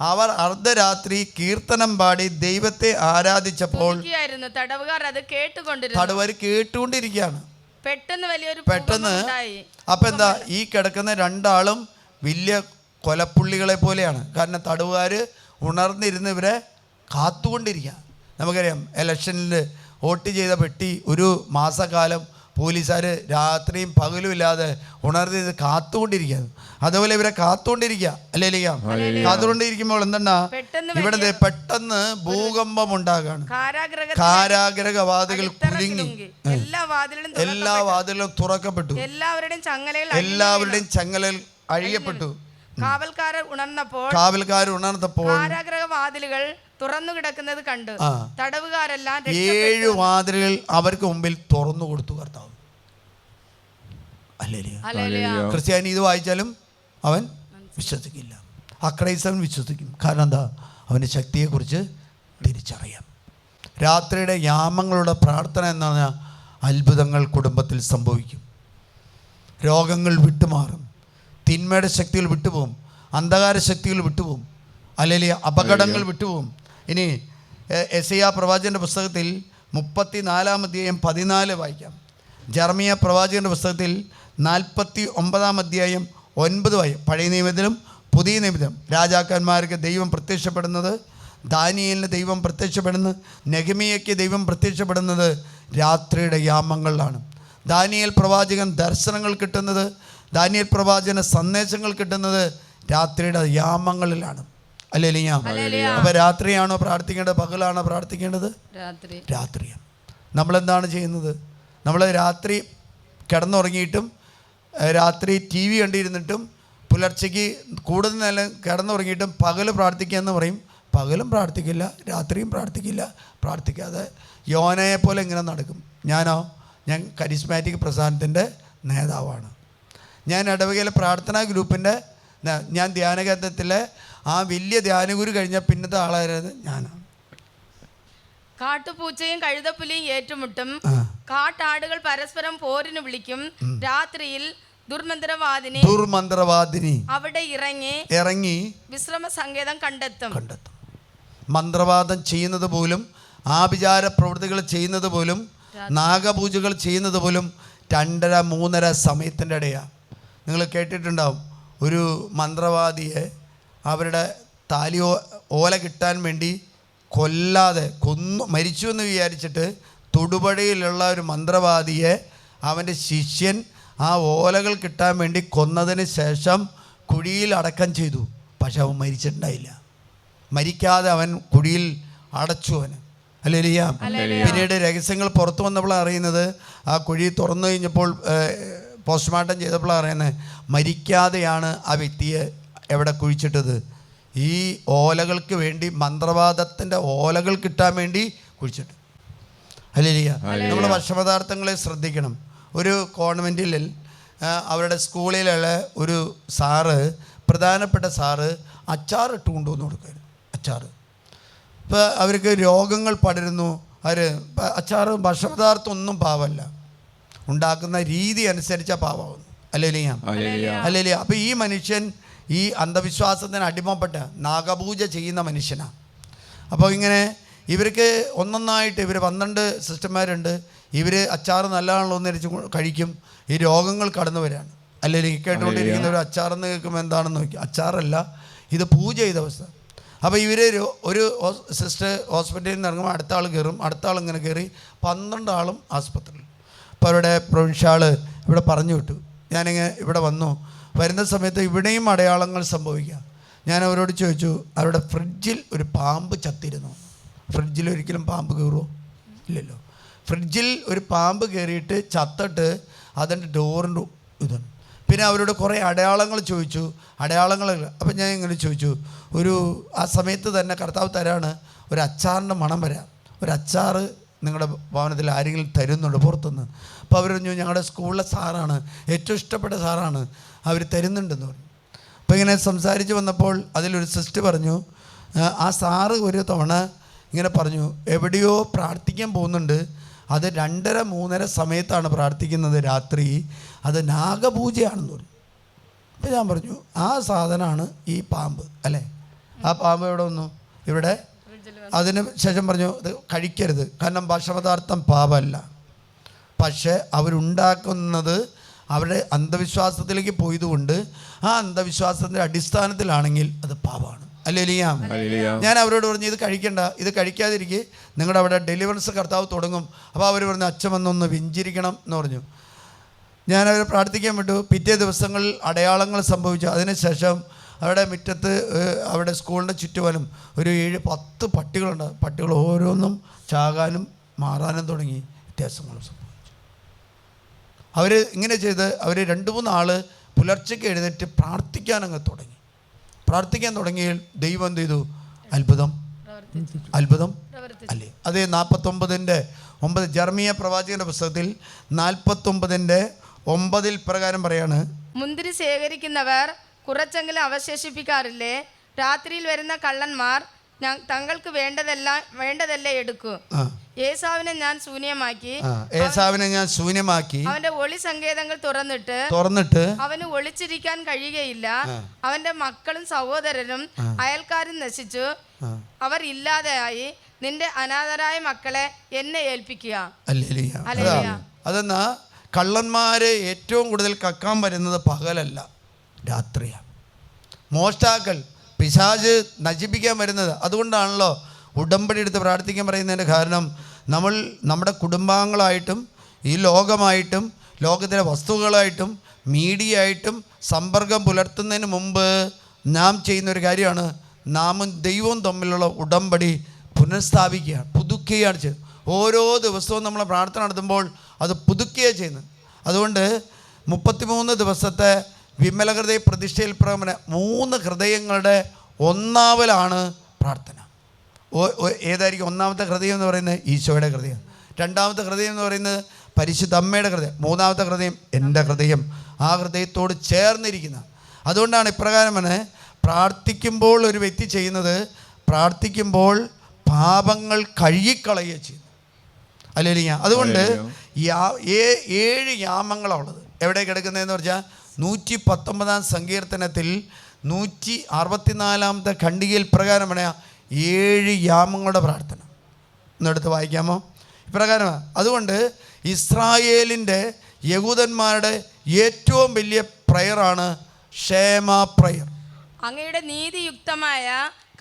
അവർ അർദ്ധരാത്രി കീർത്തനം പാടി ദൈവത്തെ ആരാധിച്ചപ്പോൾ തടവുകാർ അത് കേട്ടുകൊണ്ടിരിക്കുകയാണ്. പെട്ടെന്ന് അപ്പൊ എന്താ, ഈ കിടക്കുന്ന രണ്ടാളും വലിയ കൊലപ്പുള്ളികളെ പോലെയാണ്. കാരണം തടവുകാർ ഉണർന്നിരുന്ന് ഇവരെ കാത്തുകൊണ്ടിരിക്കുക. നമുക്കറിയാം, ഇലക്ഷനിൽ വോട്ട് ചെയ്ത പെട്ടി ഒരു മാസക്കാലം പോലീസുകാർ രാത്രിയും പകലും ഇല്ലാതെ ഉണർന്ന് കാത്തുകൊണ്ടിരിക്കുകയാണ്. അതുപോലെ ഇവരെ കാത്തുകൊണ്ടിരിക്കുക, അല്ലേ? കാത്തുകൊണ്ടിരിക്കുമ്പോൾ എന്തെന്നാ ഇവിടെ പെട്ടെന്ന് ഭൂകമ്പം ഉണ്ടാകാണ്. കാരാഗ്രഹ വാതിലുകൾ കുലുങ്ങി, എല്ലാ വാതിലും തുറക്കപ്പെട്ടു, എല്ലാവരുടെയും ചങ്ങലകൾ അഴിയപ്പെട്ടു. കാവൽക്കാർ ഉണർന്നപ്പോൾ കാരാഗ്രഹ വാതിലുകൾ തുറന്നു കിടക്കുന്നത് കണ്ടു. തടവുകാരെല്ലാം 7 വാതിലുകൾ അവർക്ക് മുമ്പിൽ തുറന്നു കൊടുത്തു കർത്താവ്. ക്രിസ്ത്യാനി ഇത് വായിച്ചാലും അവൻ വിശ്വസിക്കില്ല, അക്രൈസ്തവൻ വിശ്വസിക്കും. കാരണം എന്താ? അവൻ്റെ ശക്തിയെക്കുറിച്ച് തിരിച്ചറിയാം. രാത്രിയുടെ യാമങ്ങളുടെ പ്രാർത്ഥന എന്ന് പറഞ്ഞാൽ അത്ഭുതങ്ങൾ കുടുംബത്തിൽ സംഭവിക്കും. രോഗങ്ങൾ വിട്ടുമാറും, തിന്മയുടെ ശക്തികൾ വിട്ടുപോകും, അന്ധകാര ശക്തികൾ വിട്ടുപോകും, അല്ലെങ്കിൽ അപകടങ്ങൾ വിട്ടുപോകും. ഇനി യെശയ്യാ പ്രവാചകൻ്റെ പുസ്തകത്തിൽ 34-ാം അധ്യായം 14 വായിക്കാം. ജെറമിയ പ്രവാചകൻ്റെ പുസ്തകത്തിൽ 49-ാം അധ്യായം 9 വായിക്കാം. പഴയ നിയമത്തിലും പുതിയ നിയമത്തിലും രാജാക്കന്മാർക്ക് ദൈവം പ്രത്യക്ഷപ്പെടുന്നത്, ദാനിയേലിന് ദൈവം പ്രത്യക്ഷപ്പെടുന്നത്, നെഹെമ്യായ്ക്ക് ദൈവം പ്രത്യക്ഷപ്പെടുന്നത് രാത്രിയുടെ യാമങ്ങളിലാണ്. ദാനിയേൽ പ്രവാചകൻ ദർശനങ്ങൾ കിട്ടുന്നത്, ദാനിയേൽ പ്രവാചകന് സന്ദേശങ്ങൾ കിട്ടുന്നത് രാത്രിയുടെ യാമങ്ങളിലാണ്. അല്ലേ? അപ്പൊ രാത്രിയാണോ പ്രാർത്ഥിക്കേണ്ടത്, പകലാണോ പ്രാർത്ഥിക്കേണ്ടത്? രാത്രിയാണ്. നമ്മളെന്താണ് ചെയ്യുന്നത്? നമ്മൾ രാത്രി കിടന്നുറങ്ങിയിട്ടും രാത്രി TV കണ്ടിരുന്നിട്ടും പുലർച്ചയ്ക്ക് കൂടുതൽ നേരം കിടന്നുറങ്ങിയിട്ടും പകൽ പ്രാർത്ഥിക്കുക എന്ന് പറയും. പകലും പ്രാർത്ഥിക്കില്ല, രാത്രിയും പ്രാർത്ഥിക്കാതെ യോനയെ പോലെ ഇങ്ങനെ നടക്കും. ഞാൻ കരിസ്മാറ്റിക് പ്രസ്ഥാനത്തിൻ്റെ നേതാവാണ്. ഞാൻ ഇടവകയിലെ പ്രാർത്ഥനാ ഗ്രൂപ്പിൻ്റെ, ഞാൻ ധ്യാനകേന്ദ്രത്തിലെ ആ വലിയ ധ്യാനഗുരു കഴിഞ്ഞ പിന്നത്തെ ആളായിരുന്നു ഞാനാണ്. കാട്ടുപൂച്ചയും കഴുതപ്പുലിയും ഏറ്റുമുട്ടും, കാട്ടാടുകൾ പരസ്പരം പോരിന് വിളിക്കും. രാത്രിയിൽ ദുർമന്ത്രവാദിനി അവിടെ ഇറങ്ങി വിശ്രമ സങ്കേതം കണ്ടെത്തും. മന്ത്രവാദം ചെയ്യുന്നത് പോലും, ആഭിചാര പ്രവൃത്തികൾ ചെയ്യുന്നത് പോലും, നാഗപൂജകൾ ചെയ്യുന്നത് പോലും 2:30-3:30 സമയത്തിൻ്റെ ഇടയാണ്. നിങ്ങൾ കേട്ടിട്ടുണ്ടാവും, ഒരു മന്ത്രവാദിയെ അവരുടെ ഓല കിട്ടാൻ വേണ്ടി കൊല്ലാതെ മരിച്ചു എന്ന് വിചാരിച്ചിട്ട് തൊടുപുഴയിലുള്ള ഒരു മന്ത്രവാദിയെ അവൻ്റെ ശിഷ്യൻ ആ ഓലകൾ കിട്ടാൻ വേണ്ടി കൊന്നതിന് ശേഷം കുഴിയിൽ അടക്കം ചെയ്തു. പക്ഷെ അവൻ മരിച്ചിട്ടുണ്ടായില്ല. മരിക്കാതെ അവൻ കുഴിയിൽ അടച്ചു. അവന് ഹല്ലേലൂയ. പിന്നീട് രഹസ്യങ്ങൾ പുറത്തു വന്നപ്പോഴാണ് അറിയുന്നത്, ആ കുഴി തുറന്നു കഴിഞ്ഞപ്പോൾ പോസ്റ്റ്മോർട്ടം ചെയ്തപ്പോഴാണ് അറിയുന്നത്, മരിക്കാതെയാണ് ആ വ്യക്തിയെ എവിടെ കുഴിച്ചിട്ടത്? ഈ ഓലകൾക്ക് വേണ്ടി, മന്ത്രവാദത്തിൻ്റെ ഓലകൾ കിട്ടാൻ വേണ്ടി കുഴിച്ചിട്ടു. ഹല്ലേലൂയ. നമ്മൾ ഭക്ഷണപദാർത്ഥങ്ങളെ ശ്രദ്ധിക്കണം. ഒരു കോൺവെൻറ്റിൽ അവരുടെ സ്കൂളിലുള്ള ഒരു പ്രധാനപ്പെട്ട സാറ് അച്ചാർ ഇട്ട് കൊണ്ടുവന്ന് കൊടുക്കുമായിരുന്നു. അച്ചാർ ഇപ്പോൾ അവർക്ക് രോഗങ്ങൾ പടരുന്നു. അച്ചാർ ഭക്ഷണപദാർത്ഥം ഒന്നും പാവമല്ല, ഉണ്ടാക്കുന്ന രീതി അനുസരിച്ചാണ് പാവമാകുന്നു. അല്ലേലിയ. അപ്പോൾ ഈ മനുഷ്യൻ ഈ അന്ധവിശ്വാസത്തിന് അടിമപ്പെട്ട നാഗപൂജ ചെയ്യുന്ന മനുഷ്യനാണ്. അപ്പോൾ ഇങ്ങനെ ഇവർക്ക് ഒന്നൊന്നായിട്ട് 12 സിസ്റ്റർമാരുണ്ട്. ഇവർ അച്ചാർ നല്ലതാണല്ലോ എന്ന് ധരിച്ച് കഴിക്കും. ഈ രോഗങ്ങൾ കടന്നു വരികയാണ്. അല്ലെങ്കിൽ കേട്ടുകൊണ്ടിരിക്കുന്ന ഒരു അച്ചാറെന്ന് കേൾക്കുമ്പോൾ എന്താണെന്ന് നോക്കി, അച്ചാറല്ല, ഇത് പൂജ ചെയ്ത അവസ്ഥ. അപ്പോൾ ഇവർ ഒരു സിസ്റ്റർ ഹോസ്പിറ്റലിൽ നിന്ന് ഇറങ്ങുമ്പോൾ അടുത്ത ആൾ കയറും, അടുത്ത ആൾ ഇങ്ങനെ കയറി 12 ആളും ആസ്പത്രിയിൽ. അപ്പോൾ അവരുടെ പ്രൊവിൻഷ്യൽ ഇവിടെ പറഞ്ഞു വിട്ടു. ഞാനിങ്ങനെ ഇവിടെ വരുന്ന സമയത്ത് ഇവിടെയും അടയാളങ്ങൾ സംഭവിക്കുക. ഞാൻ അവരോട് ചോദിച്ചു, അവരുടെ ഫ്രിഡ്ജിൽ ഒരു പാമ്പ് ചത്തിരുന്നു. ഫ്രിഡ്ജിൽ ഒരിക്കലും പാമ്പ് കയറുമോ? ഇല്ലല്ലോ. ഫ്രിഡ്ജിൽ ഒരു പാമ്പ് കയറിയിട്ട് ചത്തിട്ട് അതിൻ്റെ ഡോറിൻ്റെ ഇതാണ്. പിന്നെ അവരോട് കുറേ അടയാളങ്ങൾ ചോദിച്ചു. അടയാളങ്ങൾ അപ്പം ഞാൻ ഇങ്ങനെ ചോദിച്ചു, ആ സമയത്ത് തന്നെ കർത്താവ് തരാണ് ഒരു അച്ചാറിൻ്റെ മണം വരാം, ഒരു അച്ചാർ നിങ്ങളുടെ ഭവനത്തിൽ ആരെങ്കിലും തരുന്നുണ്ട് പുറത്തുനിന്ന്. അപ്പോൾ അവർ പറഞ്ഞു ഞങ്ങളുടെ സ്കൂളിലെ സാറാണ്, ഏറ്റവും ഇഷ്ടപ്പെട്ട സാറാണ്, അവർ തരുന്നുണ്ടെന്ന് പറഞ്ഞു. അപ്പോൾ ഇങ്ങനെ സംസാരിച്ച് വന്നപ്പോൾ അതിലൊരു സിസ്റ്റർ പറഞ്ഞു, ആ സാറ് ഒരു തവണ ഇങ്ങനെ പറഞ്ഞു, എവിടെയോ പ്രാർത്ഥിക്കാൻ പോകുന്നുണ്ട്, അത് 2:30-3:30 സമയത്താണ് പ്രാർത്ഥിക്കുന്നത് രാത്രി, അത് നാഗപൂജയാണെന്ന് പറഞ്ഞു. അപ്പോൾ ഞാൻ പറഞ്ഞു ആ സാധനമാണ് ഈ പാമ്പ് അല്ലേ, ആ പാമ്പ് എവിടെ വന്നു? ഇവിടെ. അതിന് ശേഷം പറഞ്ഞു ഇത് കഴിക്കരുത്, കാരണം ഭക്ഷണപദാർത്ഥം പാപമല്ല, പക്ഷേ അവരുണ്ടാക്കുന്നത് അവരുടെ അന്ധവിശ്വാസത്തിലേക്ക് പോയതുകൊണ്ട് ആ അന്ധവിശ്വാസത്തിൻ്റെ അടിസ്ഥാനത്തിലാണെങ്കിൽ അത് പാപമാണ്. ഹല്ലേലൂയ. ഞാൻ അവരോട് പറഞ്ഞു ഇത് കഴിക്കണ്ട, ഇത് കഴിക്കാതിരിക്കെ നിങ്ങളുടെ അവിടെ ഡെലിവറൻസ് കർത്താവ് തുടങ്ങും. അപ്പോൾ അവർ പറഞ്ഞു അച്ഛൻ വന്നൊന്ന് വെഞ്ചിരിക്കണം എന്ന് പറഞ്ഞു. ഞാനവർ പ്രാർത്ഥിക്കാൻ വിട്ടു. പിറ്റേ ദിവസങ്ങളിൽ അടയാളങ്ങൾ സംഭവിച്ചു. അതിനുശേഷം അവിടെ മുറ്റത്ത് അവിടെ സ്കൂളിൻ്റെ ചുറ്റുവനും ഒരു 7-10 പട്ടികളുണ്ട്. പട്ടികൾ ഓരോന്നും ചാകാനും മാറാനും തുടങ്ങി, വ്യത്യാസങ്ങളും സംഭവിച്ചു. അവർ ഇങ്ങനെ ചെയ്ത് അവർ 2-3 ആൾ പുലർച്ചയ്ക്ക് എഴുന്നേറ്റ് പ്രാർത്ഥിക്കാനങ്ങ് തുടങ്ങി. പ്രാർത്ഥിക്കാൻ തുടങ്ങിയാൽ ദൈവം എന്ത് ചെയ്തു? അത്ഭുതം അല്ലേ. അതേ 49:9 ജെറമിയ പ്രവാചകന്റെ പുസ്തകത്തിൽ 49:9 പ്രകാരം പറയാണ്, മുന്തിരി ശേഖരിക്കുന്നവർ കുറച്ചെങ്കിലും അവശേഷിപ്പിക്കാറില്ലേ? രാത്രിയിൽ വരുന്ന കള്ളന്മാർ തങ്ങൾക്ക് വേണ്ടതെല്ലാം എടുക്കും. ഏസാവിനെ ഞാൻ ശൂന്യമാക്കി അവന്റെ ഒളി സങ്കേതങ്ങൾ തുറന്നിട്ട് അവന് ഒളിച്ചിരിക്കാൻ കഴിയുകയില്ല. അവന്റെ മക്കളും സഹോദരരും അയൽക്കാരും നശിച്ചു, അവർ ഇല്ലാതെയായി. നിന്റെ അനാഥരായ മക്കളെ എന്നെ ഏൽപ്പിക്കുക. അതെന്നാ കള്ളന്മാരെ ഏറ്റവും കൂടുതൽ കക്കാൻ വരുന്നത് പകലല്ല, രാത്രിയാണ്. മോഷ്ടാക്കൾ, പിശാച് നശിപ്പിക്കാൻ വരുന്നത്. അതുകൊണ്ടാണല്ലോ ഉടമ്പടി എടുത്ത് പ്രാർത്ഥിക്കാൻ പറയുന്നതിൻ്റെ കാരണം, നമ്മൾ നമ്മുടെ കുടുംബാംഗങ്ങളായിട്ടും ഈ ലോകമായിട്ടും ലോകത്തിലെ വസ്തുക്കളായിട്ടും മീഡിയ ആയിട്ടും സമ്പർക്കം പുലർത്തുന്നതിന് മുമ്പ് നാം ചെയ്യുന്നൊരു കാര്യമാണ്, നാമും ദൈവവും തമ്മിലുള്ള ഉടമ്പടി പുനഃസ്ഥാപിക്കുകയാണ്, പുതുക്കുകയാണ് ചെയ്യുന്നത്. ഓരോ ദിവസവും നമ്മൾ പ്രാർത്ഥന നടത്തുമ്പോൾ അത് പുതുക്കുകയാണ് ചെയ്യുന്നത്. അതുകൊണ്ട് 33 ദിവസത്തെ വിമല ഹൃദയ പ്രതിഷ്ഠയിൽ പ്രകടന 3 ഹൃദയങ്ങളുടെ ഒന്നാവലാണ് പ്രാർത്ഥന. ഏതായിരിക്കും ഒന്നാമത്തെ ഹൃദയം എന്ന് പറയുന്നത്? ഈശോയുടെ ഹൃദയം. രണ്ടാമത്തെ ഹൃദയം എന്ന് പറയുന്നത് പരിശുദ്ധ അമ്മയുടെ ഹൃദയം. മൂന്നാമത്തെ ഹൃദയം എൻ്റെ ഹൃദയം, ആ ഹൃദയത്തോട് ചേർന്നിരിക്കുന്ന. അതുകൊണ്ടാണ് ഇപ്രകാരം പ്രാർത്ഥിക്കുമ്പോൾ ഒരു വ്യക്തി ചെയ്യുന്നത്, പ്രാർത്ഥിക്കുമ്പോൾ പാപങ്ങൾ കഴുകിക്കളയുക ചെയ്യുന്നു. ഹല്ലേലൂയ. അതുകൊണ്ട് 7 യാമങ്ങളാണുള്ളത്. എവിടെ കിടക്കുന്നതെന്ന് പറഞ്ഞാൽ 119 സങ്കീർത്തനത്തിൽ 164 ഖണ്ഡികയിൽ പ്രകാരം 7 യാമങ്ങളുടെ പ്രാർത്ഥന. ഇന്നെടുത്ത് വായിക്കാമോ? ഇപ്രകാരമാണ്. അതുകൊണ്ട് ഇസ്രായേലിൻ്റെ യഹൂദന്മാരുടെ ഏറ്റവും വലിയ പ്രയറാണ് ക്ഷേമ പ്രയർ. അങ്ങയുടെ നീതിയുക്തമായ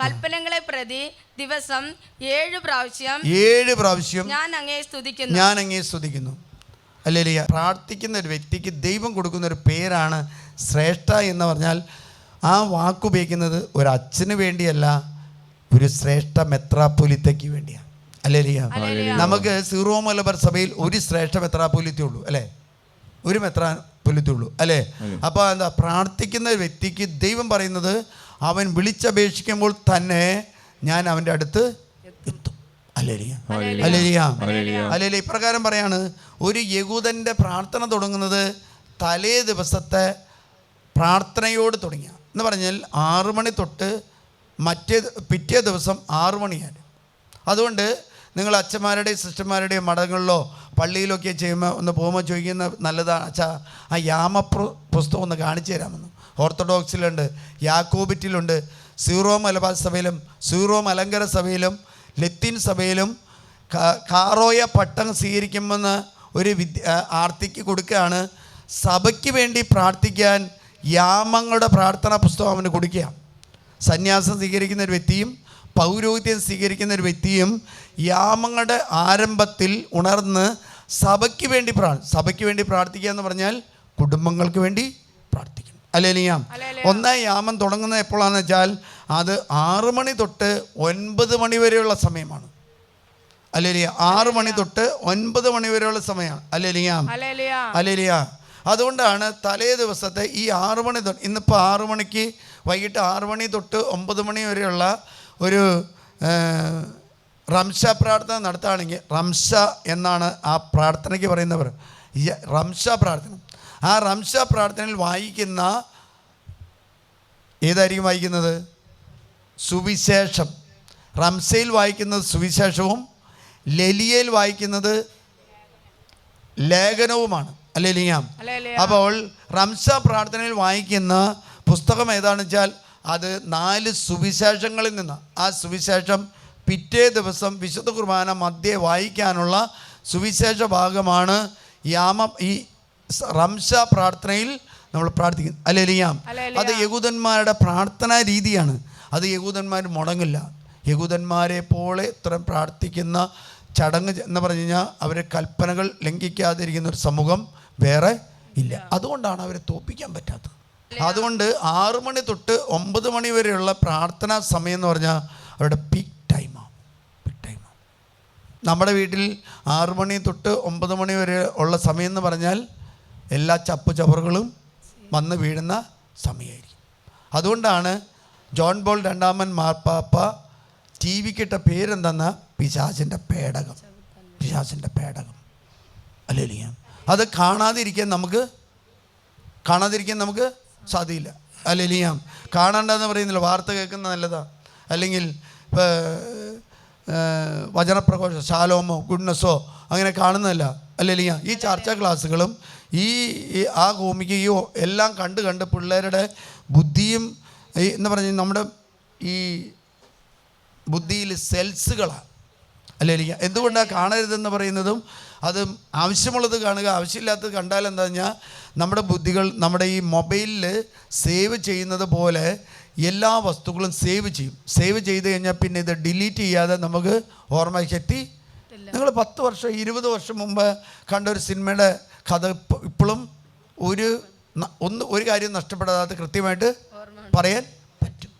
കൽപ്പനകളെ പ്രതി ദിവസം 7 പ്രാവശ്യം ഞാൻ അങ്ങയെ സ്തുതിക്കുന്നു. ഹല്ലേലൂയ. പ്രാർത്ഥിക്കുന്ന ഒരു വ്യക്തിക്ക് ദൈവം കൊടുക്കുന്ന ഒരു പേരാണ് ശ്രേഷ്ഠ എന്ന് പറഞ്ഞാൽ, ആ വാക്കുപയോഗിക്കുന്നത് ഒരു അച്ഛന് വേണ്ടിയല്ല, ഒരു ശ്രേഷ്ഠ മെത്രാപ്പൊലിത്തയ്ക്ക് വേണ്ടിയാണ്. ഹല്ലേലൂയ. നമുക്ക് സീറോ മലബാർ സഭയിൽ ഒരു ശ്രേഷ്ഠ മെത്രാപ്പൊലിത്തേ ഉള്ളൂ അല്ലേ, ഒരു മെത്രാപ്പൊലിത്തേ ഉള്ളൂ അല്ലേ. അപ്പോൾ എന്താ, പ്രാർത്ഥിക്കുന്ന വ്യക്തിക്ക് ദൈവം പറയുന്നത്, അവൻ വിളിച്ചപേക്ഷിക്കുമ്പോൾ തന്നെ ഞാൻ അവൻ്റെ അടുത്ത് എത്തും. ഹല്ലേലൂയ. ഹല്ലേലൂയ. ഇപ്രകാരം പറയാണ്, ഒരു യഹൂദൻ്റെ പ്രാർത്ഥന തുടങ്ങുന്നത് തലേ ദിവസത്തെ പ്രാർത്ഥനയോട് തുടങ്ങിയ എന്ന് പറഞ്ഞാൽ 6 മണി തൊട്ട് പിറ്റേ ദിവസം 6 മണിയാണ്. അതുകൊണ്ട് നിങ്ങൾ അച്ഛന്മാരുടെയും സിസ്റ്റർമാരുടെയും മഠങ്ങളിലോ പള്ളിയിലൊക്കെ ചെയ്യുമ്പോൾ ഒന്ന് പോകുമ്പോൾ ചോദിക്കുന്ന നല്ലതാണ്, അച്ഛാ ആ പുസ്തകം ഒന്ന് കാണിച്ചു തരാമെന്ന്. ഓർത്തഡോക്സിലുണ്ട്, യാക്കോബിറ്റിലുണ്ട്, സീറോ മലബാർ സഭയിലും സീറോ മലങ്കര സഭയിലും ലത്തീൻ സഭയിലും കാറോയ പട്ടം സ്വീകരിക്കുമെന്ന് ഒരു ആർത്തിക്ക് കൊടുക്കുകയാണ്. സഭയ്ക്ക് വേണ്ടി പ്രാർത്ഥിക്കാൻ യാമങ്ങളുടെ പ്രാർത്ഥനാ പുസ്തകം അവന് കൊടുക്കുക. സന്യാസം സ്വീകരിക്കുന്ന ഒരു വ്യക്തിയും പൗരോഹിത്യം സ്വീകരിക്കുന്ന ഒരു വ്യക്തിയും യാമങ്ങളുടെ ആരംഭത്തിൽ ഉണർന്ന് സഭയ്ക്ക് വേണ്ടി പ്രാർത്ഥിക്കുക എന്ന് പറഞ്ഞാൽ കുടുംബങ്ങൾക്ക് വേണ്ടി പ്രാർത്ഥിക്കണം. ഹല്ലേലൂയ. ഒന്നാം യാമം തുടങ്ങുന്നത് എപ്പോഴാണെന്ന് വെച്ചാൽ അത് 6 മണി തൊട്ട് 9 മണി വരെയുള്ള സമയമാണ്. അല്ലേലിയ. 6 മണി തൊട്ട് 9 മണി വരെയുള്ള സമയമാണ്. അല്ലേലിയ, അല്ലേലിയ. അതുകൊണ്ടാണ് തലേ ദിവസത്തെ ഈ 6 മണി തൊട്ട്, ഇന്നിപ്പോൾ 6 മണിക്ക് വൈകിട്ട് 6 മണി തൊട്ട് 9 മണി വരെയുള്ള ഒരു റംഷ പ്രാർത്ഥന നടത്തുകയാണെങ്കിൽ, റംഷ എന്നാണ് ആ പ്രാർത്ഥനയ്ക്ക് പറയുന്നവർ, റംഷ പ്രാർത്ഥന. ആ റംഷ പ്രാർത്ഥനയിൽ വായിക്കുന്ന ഏതായിരിക്കും വായിക്കുന്നത്? സുവിശേഷം. റംസയിൽ വായിക്കുന്നത് സുവിശേഷവും ലെലിയയിൽ വായിക്കുന്നത് ലേഖനവുമാണ്. അല്ലേലിയ. അപ്പോൾ റംസ പ്രാർത്ഥനയിൽ വായിക്കുന്ന പുസ്തകം ഏതാണെന്ന് വെച്ചാൽ അത് 4 സുവിശേഷങ്ങളിൽ നിന്ന്. ആ സുവിശേഷം പിറ്റേ ദിവസം വിശുദ്ധ കുർബാന മധ്യേ വായിക്കാനുള്ള സുവിശേഷ ഭാഗമാണ് ഈ റംസ പ്രാർത്ഥനയിൽ നമ്മൾ പ്രാർത്ഥിക്കുന്നത്. അല്ലേലിയ. അത് യഹൂദന്മാരുടെ പ്രാർത്ഥനാ രീതിയാണ്. അത് യഹൂദന്മാർ മുടങ്ങില്ല. യഹൂദന്മാരെ പോലെ ഇത്രയും പ്രാർത്ഥിക്കുന്ന ചടങ്ങ് എന്ന് പറഞ്ഞു കഴിഞ്ഞാൽ അവർ കൽപ്പനകൾ ലംഘിക്കാതിരിക്കുന്ന ഒരു സമൂഹം വേറെ ഇല്ല. അതുകൊണ്ടാണ് അവരെ തോൽപ്പിക്കാൻ പറ്റാത്തത്. അതുകൊണ്ട് 6 മണി തൊട്ട് 9 മണി വരെയുള്ള പ്രാർത്ഥനാ സമയം എന്ന് പറഞ്ഞാൽ അവരുടെ പീക്ക് ടൈമാണ്. നമ്മുടെ വീട്ടിൽ 6 മണി തൊട്ട് 9 മണി വരെ ഉള്ള സമയം എന്ന് പറഞ്ഞാൽ എല്ലാ ചപ്പുചവറുകളും വന്ന് വീഴുന്ന സമയമായിരിക്കും. അതുകൊണ്ടാണ് ജോൺ പോൾ 2 മാർപ്പാപ്പ ടി വിക്കിട്ട പേരെന്തെന്ന പിശാചിൻ്റെ പേടകം. പിശാചിൻ്റെ പേടകം. അല്ലേലിയ. അത് കാണാതിരിക്കാൻ നമുക്ക് സാധ്യമില്ല. അല്ലേലിയ. കാണണ്ടെന്ന് പറയുന്നില്ല, വാർത്ത കേൾക്കുന്നത് നല്ലതാണ്. അല്ലെങ്കിൽ വചനപ്രഘോഷം, ശാലോമോ ഗുഡ്നസ്സോ അങ്ങനെ കാണുന്നതല്ല. അല്ലേലിയ. ഈ ചർച്ചാ ക്ലാസ്സുകളും ആ കോമിക്കയോ എല്ലാം കണ്ട് പിള്ളേരുടെ ബുദ്ധിയും എന്ന് പറഞ്ഞാൽ നമ്മുടെ ഈ ബുദ്ധിയിൽ സെൽസുകളാണ്. അല്ലേലിയ. എന്തുകൊണ്ടാണ് കാണരുതെന്ന് പറയുന്നതും അത് ആവശ്യമുള്ളത് കാണുക, ആവശ്യമില്ലാത്തത് കണ്ടാൽ എന്താ പറഞ്ഞാൽ നമ്മുടെ ബുദ്ധികൾ നമ്മുടെ ഈ മൊബൈലിൽ സേവ് ചെയ്യുന്നത് പോലെ എല്ലാ വസ്തുക്കളും സേവ് ചെയ്ത് കഴിഞ്ഞാൽ പിന്നെ ഇത് ഡിലീറ്റ് ചെയ്യാതെ നമുക്ക് ഓർമ്മശക്തി. നിങ്ങൾ 10 വർഷം 20 വർഷം മുമ്പ് കണ്ട ഒരു സിനിമയുടെ കഥ ഇപ്പോഴും ഒരു കാര്യം നഷ്ടപ്പെടാതെ കൃത്യമായിട്ട് പറയാൻ പറ്റും.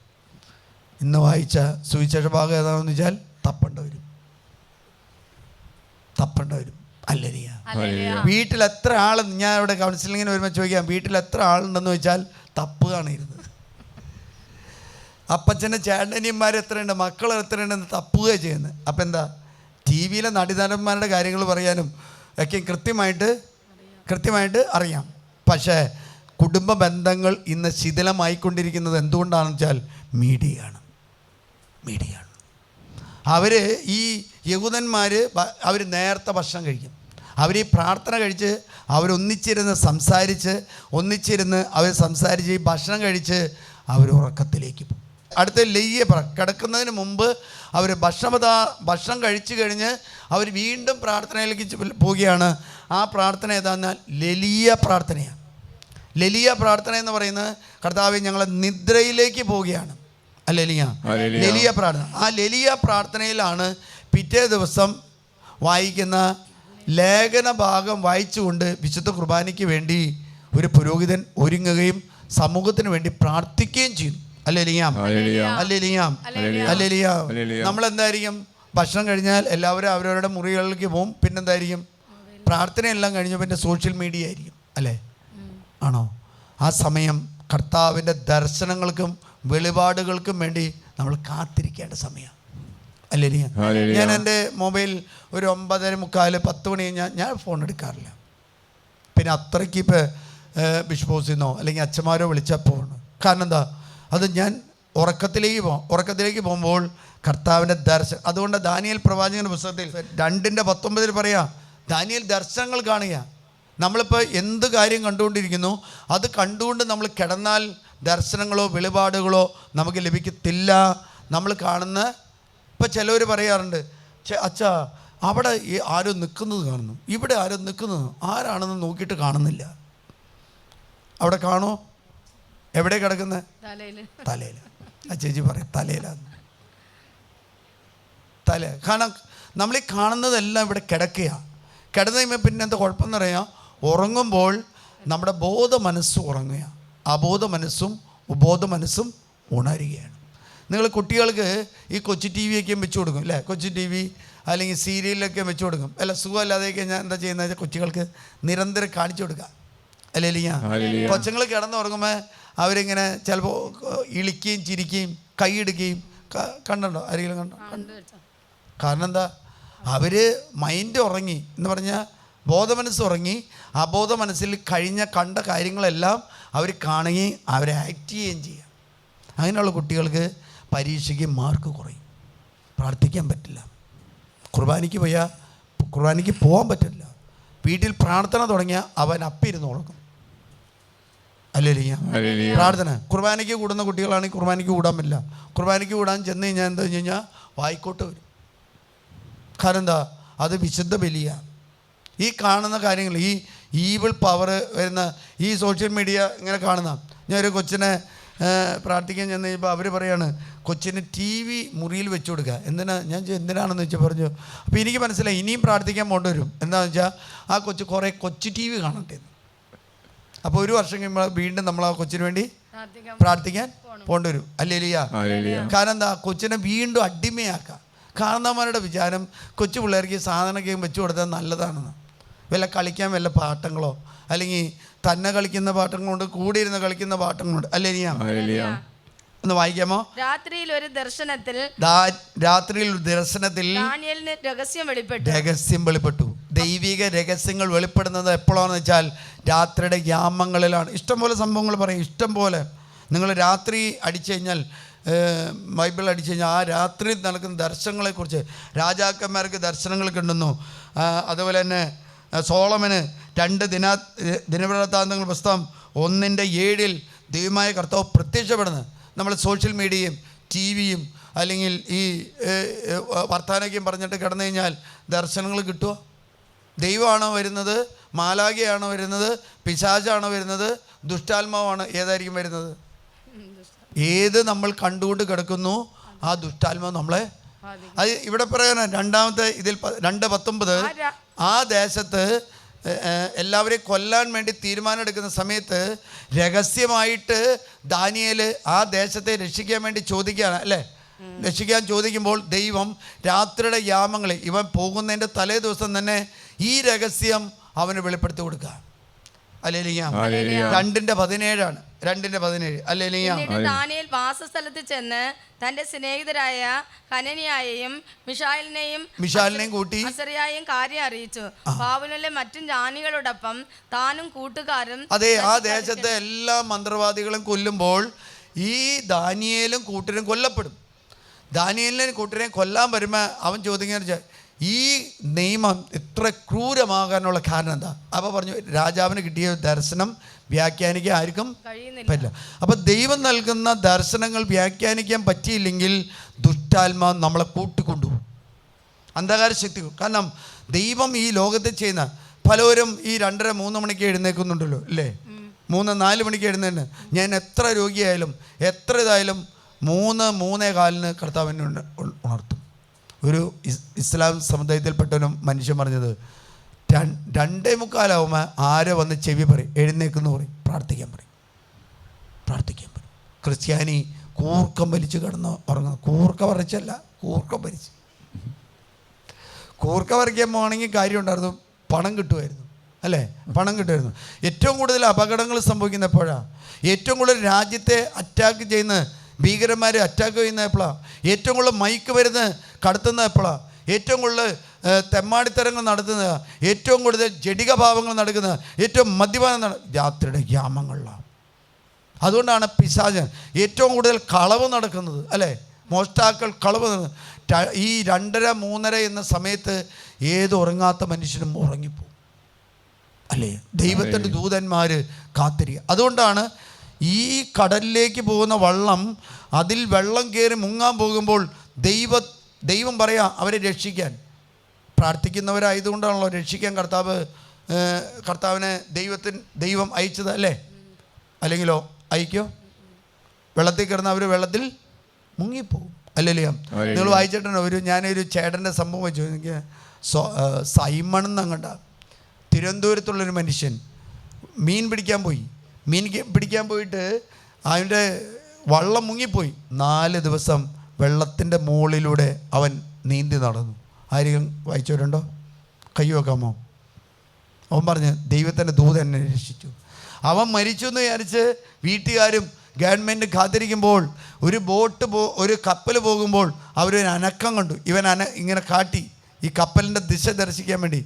ഇന്ന് വായിച്ച സുവിശേഷ ഭാഗം ഏതാണെന്ന് വെച്ചാൽ തപ്പണ്ട വരും. അല്ലേലിയ. വീട്ടിൽ എത്ര ആൾ, ഞാൻ ഇവിടെ കൗൺസിലിങ്ങിന് വരുമ്പോൾ ചോദിക്കാം, വീട്ടിൽ എത്ര ആളുണ്ടെന്ന് ചോദിച്ചാൽ തപ്പുകയാണ് ഇരുന്നത്. അപ്പച്ചൻ്റെ ചേട്ടനിയന്മാർ എത്രയുണ്ട്, മക്കൾ എത്രയുണ്ടെന്ന് തപ്പുകയാണ് ചെയ്യുന്നത്. അപ്പം എന്താ, ടി വിയിലെ നടിനടന്മാരുടെ കാര്യങ്ങൾ പറയാനും ഒക്കെ കൃത്യമായിട്ട് അറിയാം. പക്ഷേ കുടുംബ ബന്ധങ്ങൾ ഇന്ന് ശിഥിലമായിക്കൊണ്ടിരിക്കുന്നത് എന്തുകൊണ്ടാണെന്ന് വെച്ചാൽ മീഡിയയാണ്. അവർ ഈ യഹൂദന്മാർ അവർ നേരത്തെ ഭക്ഷണം കഴിക്കും. അവർ ഈ പ്രാർത്ഥന കഴിച്ച് അവരൊന്നിച്ചിരുന്ന് സംസാരിച്ച് ഈ ഭക്ഷണം കഴിച്ച് അവർ ഉറക്കത്തിലേക്ക് പോകും. അടുത്ത കിടക്കുന്നതിന് മുമ്പ് അവർ ഭക്ഷണം കഴിച്ചു കഴിഞ്ഞ് അവർ വീണ്ടും പ്രാർത്ഥനയിലേക്ക് പോവുകയാണ്. ആ പ്രാർത്ഥന ഏതാണെന്നാൽ ലലിയ പ്രാർത്ഥനയാണ്. ലലിയ പ്രാർത്ഥന എന്ന് പറയുന്നത് കർത്താവേ ഞങ്ങൾ നിദ്രയിലേക്ക് പോവുകയാണ്. ലലിയ പ്രാർത്ഥന. ആ ലലിയ പ്രാർത്ഥനയിലാണ് പിറ്റേ ദിവസം വായിക്കുന്ന ലേഖന ഭാഗം വായിച്ചുകൊണ്ട് വിശുദ്ധ കുർബാനയ്ക്ക് വേണ്ടി ഒരു പുരോഹിതൻ ഒരുങ്ങുകയും സമൂഹത്തിന് വേണ്ടി പ്രാർത്ഥിക്കുകയും ചെയ്യും. അല്ലേലിയ. നമ്മളെന്തായിരിക്കും, ഭക്ഷണം കഴിഞ്ഞാൽ എല്ലാവരും അവരവരുടെ മുറികളിലേക്ക് പോകും. പിന്നെന്തായിരിക്കും, പ്രാർത്ഥനയെല്ലാം കഴിഞ്ഞ പിന്നെ സോഷ്യൽ മീഡിയ ആയിരിക്കും. അല്ലേ? ആണോ? ആ സമയം കർത്താവിൻ്റെ ദർശനങ്ങൾക്കും വെളിപാടുകൾക്കും വേണ്ടി നമ്മൾ കാത്തിരിക്കേണ്ട സമയം. അല്ലേലിയ. ഞാൻ എൻ്റെ മൊബൈൽ ഒരു 9:45 10 മണി കഴിഞ്ഞാൽ ഞാൻ ഫോൺ എടുക്കാറില്ല. പിന്നെ അത്രയ്ക്ക് ഇപ്പോൾ ബിഷപ്പോസിന്നോ അല്ലെങ്കിൽ അച്ഛന്മാരോ വിളിച്ചാൽ പോകണം. കാരണം എന്താ, അത് ഞാൻ ഉറക്കത്തിലേക്ക് പോകുമ്പോൾ കർത്താവിൻ്റെ ദർശനം. അതുകൊണ്ട് ദാനിയേൽ പ്രവാചകൻ്റെ പുസ്തകത്തിൽ 2:19 പറയാം, ദാനിയേൽ ദർശനങ്ങൾ കാണുക. നമ്മളിപ്പോൾ എന്ത് കാര്യം കണ്ടുകൊണ്ടിരിക്കുന്നു അത് കണ്ടുകൊണ്ട് നമ്മൾ കിടന്നാൽ ദർശനങ്ങളോ വെളിപാടുകളോ നമുക്ക് ലഭിക്കത്തില്ല. നമ്മൾ കാണുന്ന ഇപ്പം ചിലവർ പറയാറുണ്ട്, അച്ഛാ അവിടെ ആരോ നിൽക്കുന്നത് കാണുന്നു, ഇവിടെ ആരോ നിൽക്കുന്നത്, ആരാണെന്ന് നോക്കിയിട്ട് കാണുന്നില്ല. അവിടെ കാണോ? എവിടെ കിടക്കുന്നത്? തലയിൽ. ആ ചേച്ചി പറയും തലയിലാണ്. കാരണം നമ്മൾ ഈ കാണുന്നതെല്ലാം ഇവിടെ കിടക്കുകയാണ്. കിടന്നു കഴിയുമ്പോൾ പിന്നെ എന്താ കുഴപ്പമെന്ന് പറയാം, ഉറങ്ങുമ്പോൾ നമ്മുടെ ബോധ മനസ്സ് ഉറങ്ങുകയാണ്, അബോധ മനസ്സും ഉബോധ മനസ്സും ഉണരുകയാണ്. നിങ്ങൾ കുട്ടികൾക്ക് ഈ കൊച്ചു ടി വിയൊക്കെ വെച്ച് കൊടുക്കും അല്ലേ? കൊച്ചു ടി വി അല്ലെങ്കിൽ സീരിയലിലൊക്കെ വെച്ച് കൊടുക്കും. അല്ല സുഖമല്ലാതെയൊക്കെ ഞാൻ എന്താ ചെയ്യുന്നത് വെച്ചാൽ കൊച്ചുകൾക്ക് നിരന്തരം കാണിച്ചു കൊടുക്കുക. അല്ലേ കൊച്ചുങ്ങൾ കിടന്നുറങ്ങുമ്പോൾ അവരിങ്ങനെ ചിലപ്പോൾ ഇളിക്കുകയും ചിരിക്കുകയും കൈയിടുകയും കണ്ടോ? ആരെങ്കിലും കണ്ടോ? കാരണം എന്താ, അവർ മൈൻഡ് ഉറങ്ങി എന്ന് പറഞ്ഞാൽ ബോധമനസ്സ് ഉറങ്ങി. അബോധ മനസ്സിൽ കണ്ട കാര്യങ്ങളെല്ലാം അവർ കാണുകയും അവരെ ആക്ട് ചെയ്യുകയും ചെയ്യുക. അങ്ങനെയുള്ള കുട്ടികൾക്ക് പരീക്ഷയ്ക്ക് മാർക്ക് കുറയും, പ്രാർത്ഥിക്കാൻ പറ്റില്ല, കുർബാനയ്ക്ക് പോകാൻ പറ്റില്ല. വീട്ടിൽ പ്രാർത്ഥന തുടങ്ങിയാൽ അവൻ അപ്പിരുന്ന് ഉറങ്ങും. അല്ലേ പ്രാർത്ഥന? കുർബാനയ്ക്ക് കൂടുന്ന കുട്ടികളാണെങ്കിൽ കുർബാനയ്ക്ക് കൂടാൻ പറ്റില്ല. കുർബാനയ്ക്ക് കൂടാൻ ചെന്ന് കഴിഞ്ഞാൽ എന്താ വെച്ച് കഴിഞ്ഞാൽ വായിക്കോട്ട് വരും. കാരണം എന്താ, അത് വിശുദ്ധ ബലിയാണ്. ഈ കാണുന്ന കാര്യങ്ങൾ, ഈ ഈവിൾ പവർ വരുന്ന ഈ സോഷ്യൽ മീഡിയ ഇങ്ങനെ കാണുന്ന, ഞാനൊരു കൊച്ചിനെ പ്രാർത്ഥിക്കാൻ ചെന്ന് കഴിയുമ്പോൾ അവർ പറയാണ് കൊച്ചിന് TV മുറിയിൽ വെച്ച് കൊടുക്കുക. എന്തിനാണെന്ന് വെച്ചാൽ പറഞ്ഞു. അപ്പോൾ എനിക്ക് മനസ്സിലായി ഇനിയും പ്രാർത്ഥിക്കാൻ പോകേണ്ടി വരും. എന്താണെന്ന് വെച്ചാൽ ആ കൊച്ച് കുറേ കൊച്ചു TV കാണട്ടെ. അപ്പോൾ ഒരു വർഷം കഴിയുമ്പോൾ വീണ്ടും നമ്മൾ ആ കൊച്ചിന് വേണ്ടി പ്രാർത്ഥിക്കാൻ പോകേണ്ടി വരും. അല്ലേ? കാരണം എന്താ, കൊച്ചിനെ വീണ്ടും അടിമയാക്കുക. കാരണവന്മാരുടെ വിചാരം കൊച്ചു പിള്ളേർക്ക് സാധനമൊക്കെ വെച്ച് കൊടുത്താൽ നല്ലതാണെന്ന്. വല്ല കളിക്കാൻ വല്ല പാട്ടങ്ങളോ അല്ലെങ്കിൽ തന്നെ കളിക്കുന്ന പാട്ടങ്ങളുണ്ട്, കൂടെ ഇരുന്ന് കളിക്കുന്ന പാട്ടങ്ങളുണ്ട്. അല്ലേ? ഒന്ന് വായിക്കാമോ? രാത്രിയിൽ ഒരു ദർശനത്തിൽ രഹസ്യം വെളിപ്പെട്ടു. ദൈവിക രഹസ്യങ്ങൾ വെളിപ്പെടുന്നത് എപ്പോഴാണെന്ന് വെച്ചാൽ രാത്രിയുടെ യാമങ്ങളിലാണ്. ഇഷ്ടംപോലെ സംഭവങ്ങൾ പറയും, ഇഷ്ടം പോലെ. നിങ്ങൾ രാത്രി അടിച്ചു കഴിഞ്ഞാൽ, ബൈബിൾ അടിച്ചു കഴിഞ്ഞാൽ ആ രാത്രിയിൽ നടക്കുന്ന ദർശനങ്ങളെക്കുറിച്ച്, രാജാക്കന്മാർക്ക് ദർശനങ്ങൾ കിട്ടുന്നു. അതുപോലെ തന്നെ സോളമന് 2 ദിനവൃത്താന്തങ്ങൾ പുസ്തകം 1:7 ദൈവമായ കർത്താവ് പ്രത്യക്ഷപ്പെടുന്നത്. നമ്മൾ സോഷ്യൽ മീഡിയയും TV-യും അല്ലെങ്കിൽ ഈ വർത്താനൊക്കെയും പറഞ്ഞിട്ട് കിടന്നു കഴിഞ്ഞാൽ ദർശനങ്ങൾ കിട്ടുമോ? ദൈവമാണോ വരുന്നത്? മാലാഖയാണോ വരുന്നത്? പിശാചാണോ വരുന്നത്? ദുഷ്ടാത്മാവാണ്? ഏതായിരിക്കും വരുന്നത്? ഏത് നമ്മൾ കണ്ടുകൊണ്ട് കിടക്കുന്നു ആ ദുഷ്ടാത്മാവ് നമ്മളെ. അത് ഇവിടെ പറയാനാ രണ്ടാമത്തെ ഇതിൽ 2:19 ആ ദേശത്ത് എല്ലാവരെയും കൊല്ലാൻ വേണ്ടി തീരുമാനം എടുക്കുന്ന സമയത്ത് രഹസ്യമായിട്ട് ദാനിയേൽ ആ ദേശത്തെ രക്ഷിക്കാൻ വേണ്ടി ചോദിക്കുകയാണ്. അല്ലേ? രക്ഷിക്കാൻ ചോദിക്കുമ്പോൾ ദൈവം രാത്രിയുടെ യാമങ്ങളിൽ ഇവൻ പോകുന്നതിൻ്റെ തലേ ദിവസം തന്നെ ഈ രഹസ്യം അവന് വെളിപ്പെടുത്തി കൊടുക്കുക. അല്ലേലിയ 2:17 2:17. അല്ലേലിയ ദാനിയേൽ വാസസ്ഥലത്ത് ചെന്ന് തന്റെ സ്നേഹിതരായ ഹനനിയായെയും മിഷാലിനെയും കൂട്ടി അസറിയായെയും കാര്യം അറിയിച്ചു. ബാബിലോണിലെ മറ്റും ജ്ഞാനികളോടൊപ്പം താനും കൂട്ടുകാരും. അതെ, ആ ദേശത്തെ എല്ലാ മന്ത്രവാദികളും കൊല്ലുമ്പോൾ ഈ ദാനിയേലും കൂട്ടരും കൊല്ലപ്പെടും. ദാനിയേലിനെ കൂട്ടരെയും കൊല്ലാൻ വരുമ്പോൾ അവൻ ചോദിക്കുന്ന ഈ നിയമം ഇത്ര ക്രൂരമാകാനുള്ള കാരണം എന്താ? അപ്പോൾ പറഞ്ഞു, രാജാവിന് കിട്ടിയ ദർശനം വ്യാഖ്യാനിക്കാൻ ആർക്കും പറ്റില്ല. അപ്പം ദൈവം നൽകുന്ന ദർശനങ്ങൾ വ്യാഖ്യാനിക്കാൻ പറ്റിയില്ലെങ്കിൽ ദുഷ്ടാത്മാവ് നമ്മളെ കൂട്ടിക്കൊണ്ടുപോകും, അന്ധകാര ശക്തി. കാരണം ദൈവം ഈ ലോകത്തിൽ ചെയ്യുന്ന പലരും ഈ 2:30-3 മണിക്ക് എഴുന്നേൽക്കുന്നുണ്ടല്ലോ, അല്ലേ? 3-4 മണിക്ക് എഴുന്നേറ്റ് ഞാൻ എത്ര രോഗിയായാലും എത്ര ഇതായാലും 3-3:15 കർത്താവിനെ ഉണർത്തും. ഒരു ഇസ്ലാം സമുദായത്തിൽപ്പെട്ടൊരു മനുഷ്യൻ പറഞ്ഞത് 2:45 ആരോ വന്ന് ചെവി പറയും, എഴുന്നേക്കെന്ന് പറയും, പ്രാർത്ഥിക്കാൻ പറയും. ക്രിസ്ത്യാനി കൂർക്കം വലിച്ച് കിടന്ന് ഉറങ്ങുന്നു. കൂർക്ക പറിച്ചല്ല, കൂർക്കം വലിച്ച്. കൂർക്ക പറിക്കാൻ പോകണമെങ്കിൽ കാര്യം ഉണ്ടായിരുന്നു, പണം കിട്ടുമായിരുന്നു. അല്ലേ? പണം കിട്ടുമായിരുന്നു. ഏറ്റവും കൂടുതൽ അപകടങ്ങൾ സംഭവിക്കുന്ന എപ്പോഴാണ്? ഏറ്റവും കൂടുതൽ രാജ്യത്തെ അറ്റാക്ക് ചെയ്യുന്ന ഭീകരന്മാർ അറ്റാക്ക് ചെയ്യുന്ന എപ്പോഴാണ്? ഏറ്റവും കൂടുതൽ മയക്ക് മരുന്ന് കടത്തുന്ന എപ്പോഴാണ്? ഏറ്റവും കൂടുതൽ തെമ്മാടിത്തരങ്ങൾ നടത്തുന്നത്, ഏറ്റവും കൂടുതൽ ജഡിക ഭാവങ്ങൾ നടക്കുന്നത്, ഏറ്റവും മദ്യപാനം രാത്രിയുടെ യാമങ്ങളിലാണ്. അതുകൊണ്ടാണ് പിശാചൻ ഏറ്റവും കൂടുതൽ കളവ് നടക്കുന്നത്. അല്ലേ? മോഷ്ടാക്കൾ കളവ് നടക്കുന്നത് ഈ 2:30-3 എന്ന സമയത്ത് ഏത് ഉറങ്ങാത്ത മനുഷ്യനും ഉറങ്ങിപ്പോവും. അല്ലേ? ദൈവത്തിൻ്റെ ദൂതന്മാർ കാത്തിരിക്കുക. അതുകൊണ്ടാണ് ഈ കടലിലേക്ക് പോകുന്ന വള്ളം, അതിൽ വെള്ളം കയറി മുങ്ങാൻ പോകുമ്പോൾ ദൈവം പറയാം അവരെ രക്ഷിക്കാൻ. പ്രാർത്ഥിക്കുന്നവരായതുകൊണ്ടാണല്ലോ രക്ഷിക്കാൻ കർത്താവിനെ ദൈവം അയച്ചത്. അല്ലേ? അല്ലെങ്കിലോ അയക്കോ? വെള്ളത്തിൽ കിടന്ന് അവർ വെള്ളത്തിൽ മുങ്ങിപ്പോവും. അല്ലല്ലേ? നിങ്ങൾ വായിച്ചിട്ടുണ്ടോ? ഞാനൊരു ചേട്ടൻ്റെ സംഭവം വെച്ചു. എനിക്ക് സൈമൺ എന്നങ്ങണ്ട തിരുവനന്തപുരത്തുള്ളൊരു മനുഷ്യൻ മീൻ പിടിക്കാൻ പോയിട്ട് അവൻ്റെ വള്ളം മുങ്ങിപ്പോയി. 4 ദിവസം വെള്ളത്തിൻ്റെ മുകളിലൂടെ അവൻ നീന്തി നടന്നു. ആരെങ്കിലും വായിച്ചവരുണ്ടോ? കൈ വെക്കാമോ? അവൻ പറഞ്ഞ് ദൈവത്തിൻ്റെ ദൂതൻ എന്നെ രക്ഷിച്ചു. അവൻ മരിച്ചു എന്ന് വിചാരിച്ച് വീട്ടുകാരും ഗവൺമെൻറ് കാത്തിരിക്കുമ്പോൾ ഒരു കപ്പൽ പോകുമ്പോൾ അവരൊരു അനക്കം കണ്ടു. ഇങ്ങനെ കാട്ടി ഈ കപ്പലിൻ്റെ ദിശ ദർശിക്കാൻ വേണ്ടി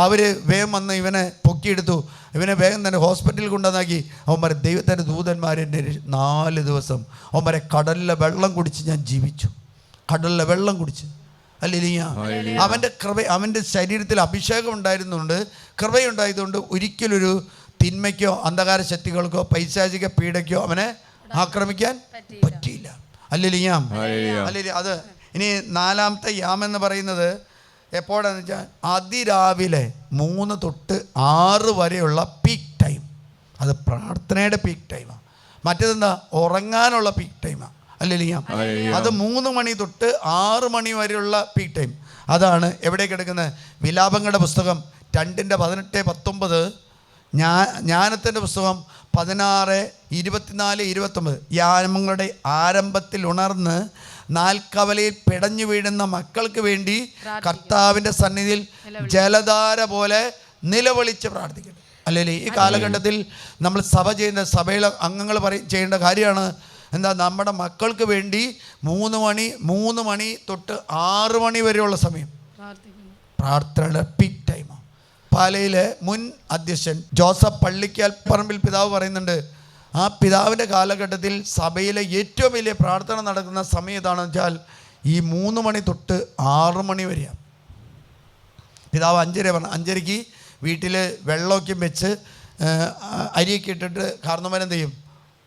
അവർ വേഗം വന്ന് ഇവനെ പൊക്കിയെടുത്തു. ഇവനെ വേഗം തന്നെ ഹോസ്പിറ്റലിൽ കൊണ്ടുവന്നാക്കി. അവന്മാരെ ദൈവത്തിൻ്റെ ദൂതന്മാരെന്നെ 4 ദിവസം അവന്മാരെ കടലിലെ വെള്ളം കുടിച്ച് ഞാൻ ജീവിച്ചു. കടലിലെ വെള്ളം കുടിച്ച്. അല്ലേലൂയ. അവൻ്റെ കൃപ, അവൻ്റെ ശരീരത്തിൽ അഭിഷേകം ഉണ്ടായിരുന്നുകൊണ്ട്, കൃപയുണ്ടായതുകൊണ്ട് ഒരിക്കലൊരു തിന്മയ്ക്കോ അന്ധകാര ശക്തികൾക്കോ പൈശാചിക പീഡയ്ക്കോ അവനെ ആക്രമിക്കാൻ പറ്റിയില്ല. അല്ലേലൂയ. അല്ലേലൂയ. അത് ഇനി 4ാമത്തെ യാമെന്ന് പറയുന്നത് എപ്പോഴാണെന്ന് വെച്ചാൽ അതിരാവിലെ 3 തൊട്ട് 6 വരെയുള്ള പീക്ക് ടൈം. അത് പ്രാർത്ഥനയുടെ പീക്ക് ടൈമാണ്. മറ്റേതെന്താ? ഉറങ്ങാനുള്ള പീക്ക് ടൈമാണ്. അല്ലേലൂയ. അത് 3 മണി തൊട്ട് 6 മണി വരെയുള്ള പീക്ക് ടൈം. അതാണ് എവിടെ കിടക്കുന്നത്? വിലാപങ്ങളുടെ പുസ്തകം 2:18-19, ജ്ഞാനത്തിൻ്റെ പുസ്തകം 16:24-29. യാമങ്ങളുടെ ആരംഭത്തിൽ ഉണർന്ന് നാൽക്കവലയിൽ പിടഞ്ഞു വീഴുന്ന മക്കൾക്ക് വേണ്ടി കർത്താവിൻ്റെ സന്നിധിയിൽ ജലധാര പോലെ നിലവിളിച്ച് പ്രാർത്ഥിക്കണം. അല്ലെങ്കിൽ ഈ കാലഘട്ടത്തിൽ നമ്മൾ സഭയിലെ അംഗങ്ങൾ ചെയ്യേണ്ട കാര്യമാണ് എന്താ? നമ്മുടെ മക്കൾക്ക് വേണ്ടി 3 മണി തൊട്ട് 6 മണി വരെയുള്ള സമയം പ്രാർത്ഥനയുടെ പീക്ക് ടൈമാണ്. പാലയിലെ മുൻ അധ്യക്ഷൻ ജോസഫ് പള്ളിക്കാൽ പറമ്പിൽ പിതാവ് പറയുന്നുണ്ട്, ആ പിതാവിൻ്റെ കാലഘട്ടത്തിൽ സഭയിലെ ഏറ്റവും വലിയ പ്രാർത്ഥന നടക്കുന്ന സമയം ഏതാണെന്ന് വെച്ചാൽ ഈ 3 മണി തൊട്ട് 6 മണി വരെയാണ്. പിതാവ് 5:30 പറഞ്ഞു. 5:30 വീട്ടിൽ വെള്ളമൊക്കെ വെച്ച് അരിയൊക്കെ ഇട്ടിട്ട് കാരണവന്മാരെന്ത് ചെയ്യും?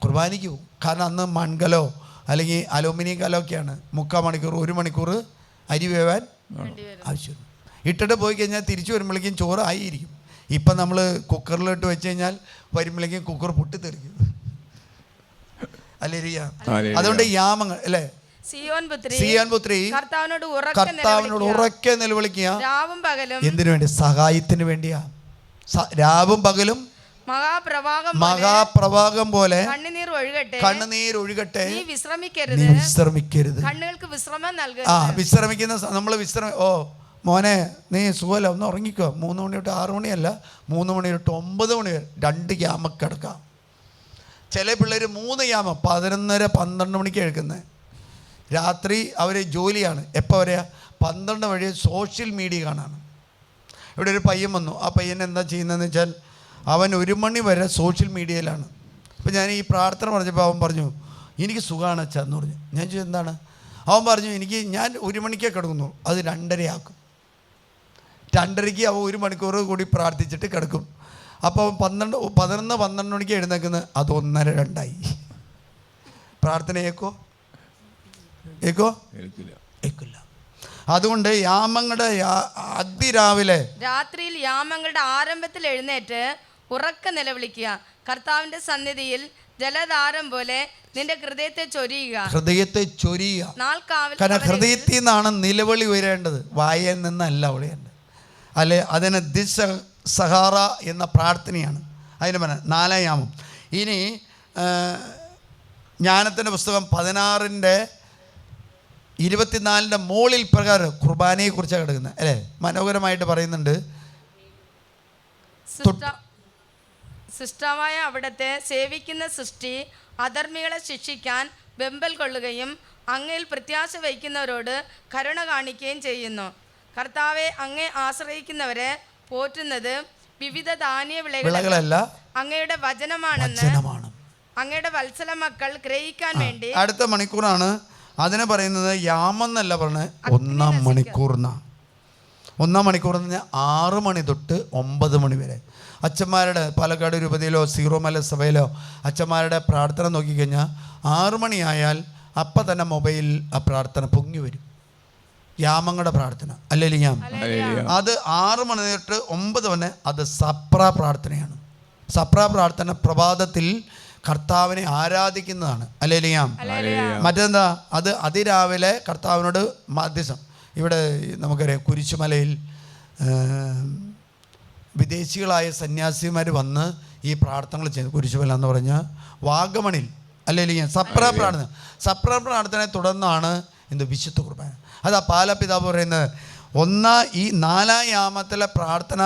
കുർബാനയ്ക്ക് പോകും. കാരണം അന്ന് മൺകലോ അല്ലെങ്കിൽ അലൂമിനിയം കലമൊക്കെയാണ്. 3/4 മണിക്കൂർ 1 മണിക്കൂർ അരി വേവാൻ ആവശ്യമുണ്ട്. ഇട്ടിട്ട് പോയി കഴിഞ്ഞാൽ തിരിച്ചു വരുമ്പോഴേക്കും ചോറ് ആയിരിക്കും. ഇപ്പം നമ്മൾ കുക്കറിലിട്ട് വെച്ച് കഴിഞ്ഞാൽ വരുമ്പോഴേക്കും കുക്കർ പൊട്ടിത്തെറിക്കും. അല്ലേ? അതുകൊണ്ട് യാമങ്ങൾ അല്ലേ? സിയോൻ പുത്രി കർത്താവിനോട് ഉറക്കെ നിലവിളിക്കുക. എന്തിനു വേണ്ടി? സഹായത്തിന് വേണ്ടിയാ. രാവും പകലും മഹാപ്രവാഹം പോലെ കണ്ണുനീർ ഒഴുകട്ടെ, നീ വിശ്രമിക്കരുത്. വിശ്രമിക്കുന്ന നമ്മൾ മോനെ നീ സുഖമല്ല, ഒന്ന് ഉറങ്ങിക്കോ. 3 മണി തൊട്ട് 6 മണിയല്ല, 3 മണി തൊട്ട് 9 മണി വരെ 2 യാമം കിടക്കാം. ചില പിള്ളേർ 3 യാമം 11:30-12 മണിക്ക് എഴുക്കുന്നത്. രാത്രി അവർ ജോലിയാണ്. എപ്പോൾ വരെയാ? 12 വഴി സോഷ്യൽ മീഡിയ കാണാണ്. ഇവിടെ ഒരു പയ്യൻ വന്നു. ആ പയ്യൻ എന്താ ചെയ്യുന്നതെന്ന് വെച്ചാൽ അവൻ 1 മണി വരെ സോഷ്യൽ മീഡിയയിലാണ്. അപ്പോൾ ഞാൻ ഈ പ്രാർത്ഥന പറഞ്ഞപ്പോൾ അവൻ പറഞ്ഞു എനിക്ക് സുഖമാണ് അച്ഛാ എന്ന് പറഞ്ഞു. ഞാൻ ചോദിച്ചു എന്താണ്? അവൻ പറഞ്ഞു ഞാൻ 1 മണിക്കേ കിടക്കുന്നു, അത് 2:30 ആക്കും. 2:30 അവൻ 1 മണിക്കൂർ കൂടി പ്രാർത്ഥിച്ചിട്ട് കിടക്കും. അപ്പോൾ 11-12 മണിക്ക് എഴുന്നേക്കുന്നത്, അത് 1:30-2 പ്രാർത്ഥന ഏക്കില്ല. അതുകൊണ്ട് യാമങ്ങളുടെ അതിരാവിലെ രാത്രിയിൽ യാമങ്ങളുടെ ആരംഭത്തിൽ എഴുന്നേറ്റ് ഉറക്ക നിലവിളിക്കുക. കർത്താവിന്റെ സന്നിധിയിൽ ജലധാരം പോലെ നിന്റെ ഹൃദയത്തെ ചൊരിയുക. കാരണം ഹൃദയത്തിൽ നിന്നാണ് നിലവിളി ഉയരേണ്ടത്, വായിൽ നിന്നല്ല ഉയരേണ്ടത്. അല്ലെ? അതിന് സഹാറ എന്ന പ്രാർത്ഥനയാണ് അതിന് പറഞ്ഞ 4 യാമം. ഇനി ജ്ഞാനത്തിൻ്റെ പുസ്തകം 16:24 മുകളിൽ പ്രകാരം കുർബാനയെക്കുറിച്ചാണ് കിടക്കുന്നത് അല്ലേ? മനോഹരമായിട്ട് പറയുന്നുണ്ട്. സൃഷ്ടാവായ അവിടത്തെ സേവിക്കുന്ന സൃഷ്ടി അധർമ്മികളെ ശിക്ഷിക്കാൻ വെമ്പൽ കൊള്ളുകയും അങ്ങയിൽ പ്രത്യാശ വയ്ക്കുന്നവരോട് കരുണ കാണിക്കുകയും ചെയ്യുന്നു. കർത്താവെ, അങ്ങേ ആശ്രയിക്കുന്നവരെ പോറ്റുന്നത് വിവിധ ധാന്യ വിളകളല്ല, അങ്ങയുടെ വചനമാണെന്ന് അങ്ങയുടെ വത്സല മക്കൾ ഗ്രഹിക്കാൻ വേണ്ടി. അടുത്ത മണിക്കൂറാണ് അതിനെ പറയുന്നത് യാമെന്നല്ല പറഞ്ഞത്, 1 മണിക്കൂറിനാണ്. 1 മണിക്കൂർ എന്ന് പറഞ്ഞാൽ 6 മണി തൊട്ട് 9 മണി വരെ. അച്ഛന്മാരുടെ പാലക്കാട് രൂപതയിലോ സീറോ മല സഭയിലോ അച്ഛന്മാരുടെ പ്രാർത്ഥന നോക്കിക്കഴിഞ്ഞാൽ 6 മണിയായാൽ അപ്പം തന്നെ മൊബൈലിൽ ആ പ്രാർത്ഥന പൊങ്ങി വരും. യാമങ്ങളുടെ പ്രാർത്ഥന അല്ലെങ്കിൽ അത് 6 മണി തൊട്ട് 9 വരെ അത് സപ്ര പ്രാർത്ഥനയാണ്. സപ്ര പ്രാർത്ഥന പ്രഭാതത്തിൽ കർത്താവിനെ ആരാധിക്കുന്നതാണ്. അല്ലേലിയാം. മറ്റെന്താ? അത് അതിരാവിലെ കർത്താവിനോട് മധ്യസ്ഥം. ഇവിടെ നമുക്കറിയാം കുരിശുമലയിൽ വിദേശികളായ സന്യാസിമാർ വന്ന് ഈ പ്രാർത്ഥനകൾ ചെയ്തു. കുരിശുമല എന്ന് പറഞ്ഞാൽ വാഗമണിൽ അല്ലേലിയാം സപ്ര പ്രാർത്ഥന. സപ്ര പ്രാർത്ഥനയെ തുടർന്നാണ് വിശുദ്ധ കുർബാന. അത് ആ പാലപിതാവ് പറയുന്നത് ഈ 4-ാം യാമത്തിലെ പ്രാർത്ഥന